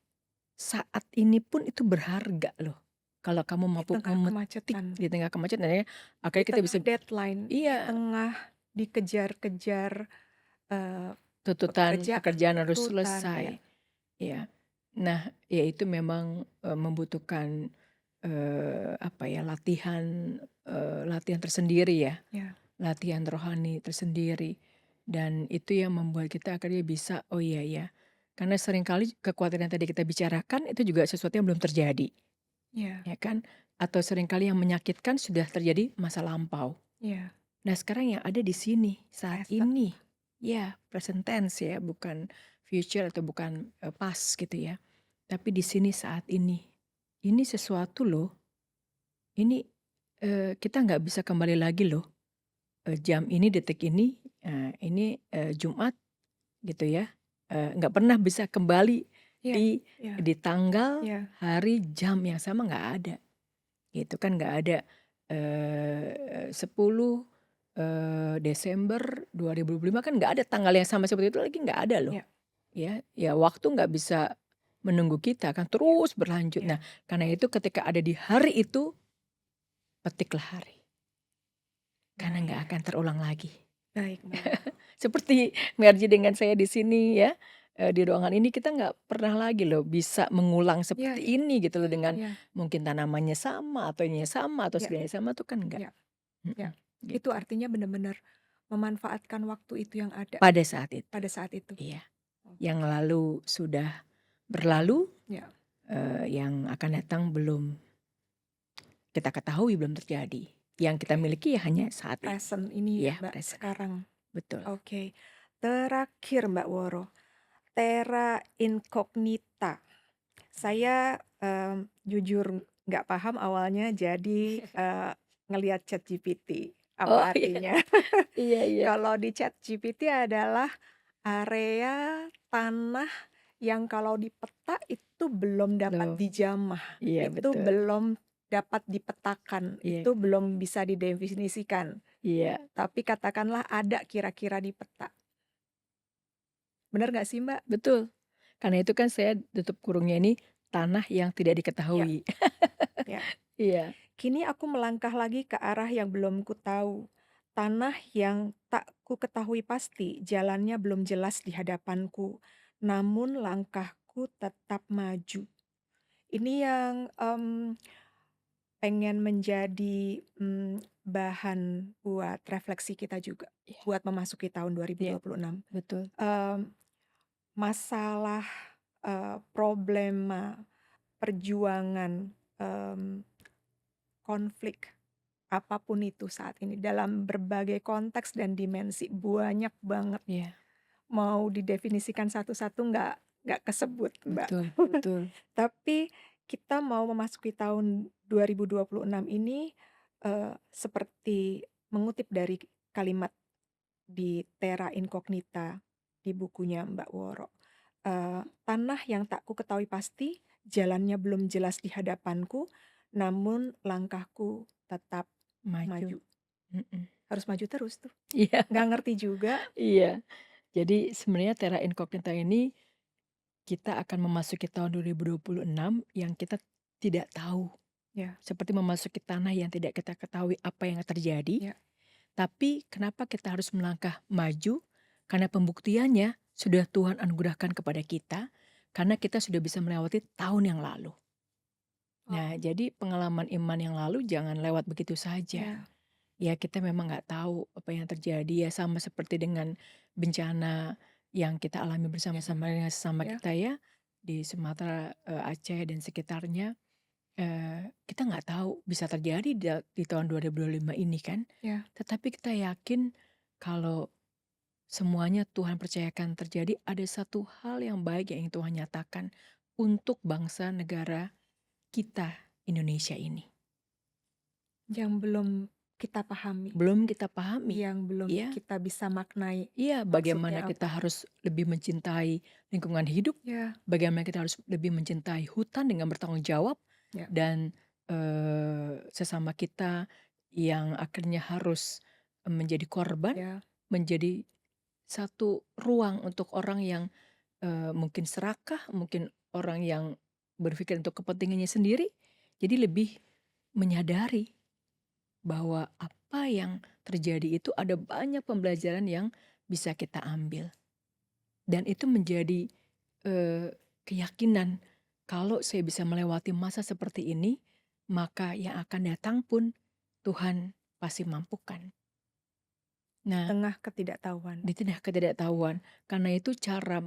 saat ini pun itu berharga loh. Kalau kamu Di mampu tengah memetik kemacetan, di tengah kemacetan ya, di akhirnya kita bisa, tengah deadline, di iya, tengah dikejar-kejar, eee, tuntutan pekerjaan, pekerjaan harus tuntutan, ya, selesai, ya. Nah, ya itu memang, membutuhkan, apa ya, latihan tersendiri ya, ya, latihan rohani tersendiri. Dan itu yang membuat kita akhirnya bisa, "Oh iya ya." Karena seringkali kekhawatiran yang tadi kita bicarakan itu juga sesuatu yang belum terjadi, ya, ya kan? Atau seringkali yang menyakitkan sudah terjadi masa lampau. ya, Nah, sekarang yang ada di sini, saat present. ini. Ya, present tense ya, bukan future atau bukan, past gitu ya. Tapi di sini saat ini. Ini sesuatu loh, ini, kita nggak bisa kembali lagi loh, jam ini, detik ini, Jumat gitu ya, nggak pernah bisa kembali Ya, di ya, di tanggal, ya, hari, jam yang sama, nggak ada. Gitu kan, nggak ada, 10, Desember 2025 kan nggak ada tanggal yang sama seperti itu lagi, nggak ada loh, ya, ya. Ya waktu nggak bisa menunggu kita, kan ya, terus berlanjut. Nah, ya. karena itu ketika ada di hari itu, petiklah hari, karena nggak Baik, akan terulang lagi. baik, Mbak. Seperti Merji dengan saya di sini ya, di ruangan ini kita nggak pernah lagi loh bisa mengulang Ya, seperti ini gitu loh, dengan ya, mungkin tanamannya sama atau ininya sama atau ya, segalanya sama tuh kan enggak. ya, ya. Mhm, Itu gitu. artinya benar-benar memanfaatkan waktu itu yang ada Pada saat itu, pada saat itu. iya. Yang Oke. lalu sudah berlalu, Ya, yang akan datang belum kita ketahui, belum terjadi. Yang kita oke. miliki ya hanya saat ini. Present ini ya, Iya, Mbak, present, sekarang. betul. Oke. Terakhir, Mbak Woro, terra incognita. Saya, jujur nggak paham awalnya, jadi, ngelihat ChatGPT. Oh Apa iya, artinya? iya iya. Kalau di ChatGPT adalah area tanah yang kalau di peta itu belum dapat Loh, dijamah, iya itu betul. belum dapat dipetakan, Iya itu belum bisa didefinisikan. iya, Tapi katakanlah ada kira-kira di peta. Bener nggak sih, Mbak? betul. Karena itu kan saya tutup kurungnya ini, tanah yang tidak Ya, diketahui. ya. Iya, Kini aku melangkah lagi ke arah yang belum kutahu. Tanah yang tak ku ketahui pasti, jalannya belum jelas di hadapanku. Namun langkahku tetap maju. Ini yang pengen menjadi bahan buat refleksi kita juga, iya buat memasuki tahun iya, 2026. betul. Mmm, Masalah, problema, perjuangan, konflik, apapun itu saat ini dalam berbagai konteks dan dimensi, banyak banget. Iya, Mau didefinisikan satu-satu nggak kesebut, Mbak. betul betul. Tapi kita mau memasuki tahun 2026 ini, seperti mengutip dari kalimat di Terra Incognita di bukunya Mbak Woro, "Tanah yang tak kuketahui pasti, jalannya belum jelas di hadapanku, namun langkahku tetap Maju, maju." mhm. Harus maju terus tuh, Iya nggak ngerti juga. iya. Jadi sebenarnya terra incognita ini, kita akan memasuki tahun 2026 yang kita tidak tahu. Ya, Seperti memasuki tanah yang tidak kita ketahui apa yang terjadi, ya, tapi kenapa kita harus melangkah maju? Karena pembuktiannya sudah Tuhan anugerahkan kepada kita, karena kita sudah bisa melewati tahun yang lalu. oh, Nah, jadi pengalaman iman yang lalu jangan lewat begitu saja. ya, Ya kita memang nggak tahu apa yang terjadi, ya sama seperti dengan bencana yang kita alami ya, bersama-sama dengan sesama ya, kita ya, di Sumatera, Aceh dan sekitarnya, kita nggak tahu bisa terjadi di tahun 2025 ini kan. ya, Tetapi kita yakin kalau semuanya Tuhan percayakan terjadi, ada satu hal yang baik yang ingin Tuhan nyatakan untuk bangsa negara kita Indonesia ini. Yang belum kita pahami, Belum kita pahami, yang belum ya. kita bisa maknai Iya, maksudnya bagaimana kita apa. harus lebih mencintai lingkungan hidup, Ya, bagaimana kita harus lebih mencintai hutan dengan bertanggung jawab, ya, dan sesama kita yang akhirnya harus menjadi korban, ya, menjadi satu ruang untuk orang yang mungkin serakah, mungkin orang yang berpikir untuk kepentingannya sendiri. Jadi lebih menyadari bahwa apa yang terjadi itu ada banyak pembelajaran yang bisa kita ambil. Dan itu menjadi keyakinan kalau saya bisa melewati masa seperti ini, maka yang akan datang pun Tuhan pasti mampukan. di Nah, tengah ketidaktahuan. di tengah ketidaktahuan, karena itu cara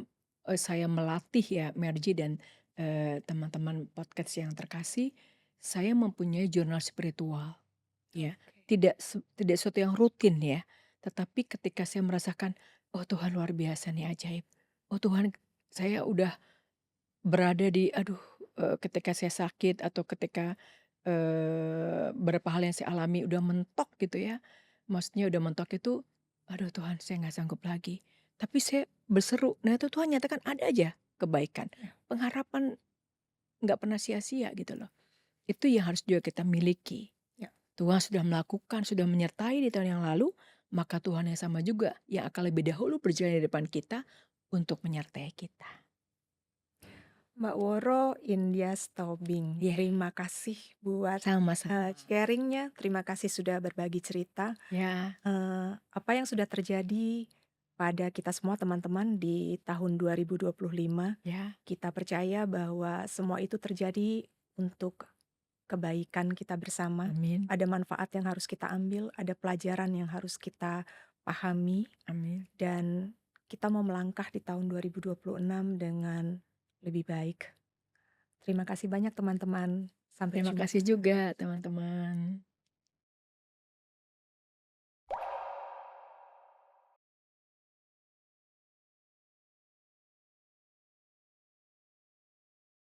saya melatih ya Merji dan teman-teman podcast yang terkasih, saya mempunyai jurnal spiritual. Ya, Oke. tidak sesuatu yang rutin ya, tetapi ketika saya merasakan, "Oh Tuhan luar biasa nih, ajaib. Oh Tuhan, saya udah berada di aduh, ketika saya sakit atau ketika, beberapa hal yang saya alami udah mentok gitu ya, maksudnya udah mentok itu, aduh Tuhan saya nggak sanggup lagi." Tapi saya berseru, nah itu Tuhan nyatakan ada aja kebaikan, Ya, pengharapan nggak pernah sia-sia gitu loh. Itu yang harus juga kita miliki. ya. Tuhan sudah melakukan, sudah menyertai di tahun yang lalu, maka Tuhan yang sama juga yang akan lebih dahulu berjalan di depan kita untuk menyertai kita. Mbak Woro, Indias Tobing, Iya, terima kasih buat sama-sama. sharing-nya, terima kasih sudah berbagi cerita, Ya, apa yang sudah terjadi pada kita semua teman-teman di tahun 2025. ya, Kita percaya bahwa semua itu terjadi untuk kebaikan kita bersama. amin, Ada manfaat yang harus kita ambil, ada pelajaran yang harus kita pahami, amin. dan kita mau melangkah di tahun 2026 dengan lebih baik. Terima kasih banyak teman-teman. Sampai Terima kasih jumpa. juga teman-teman.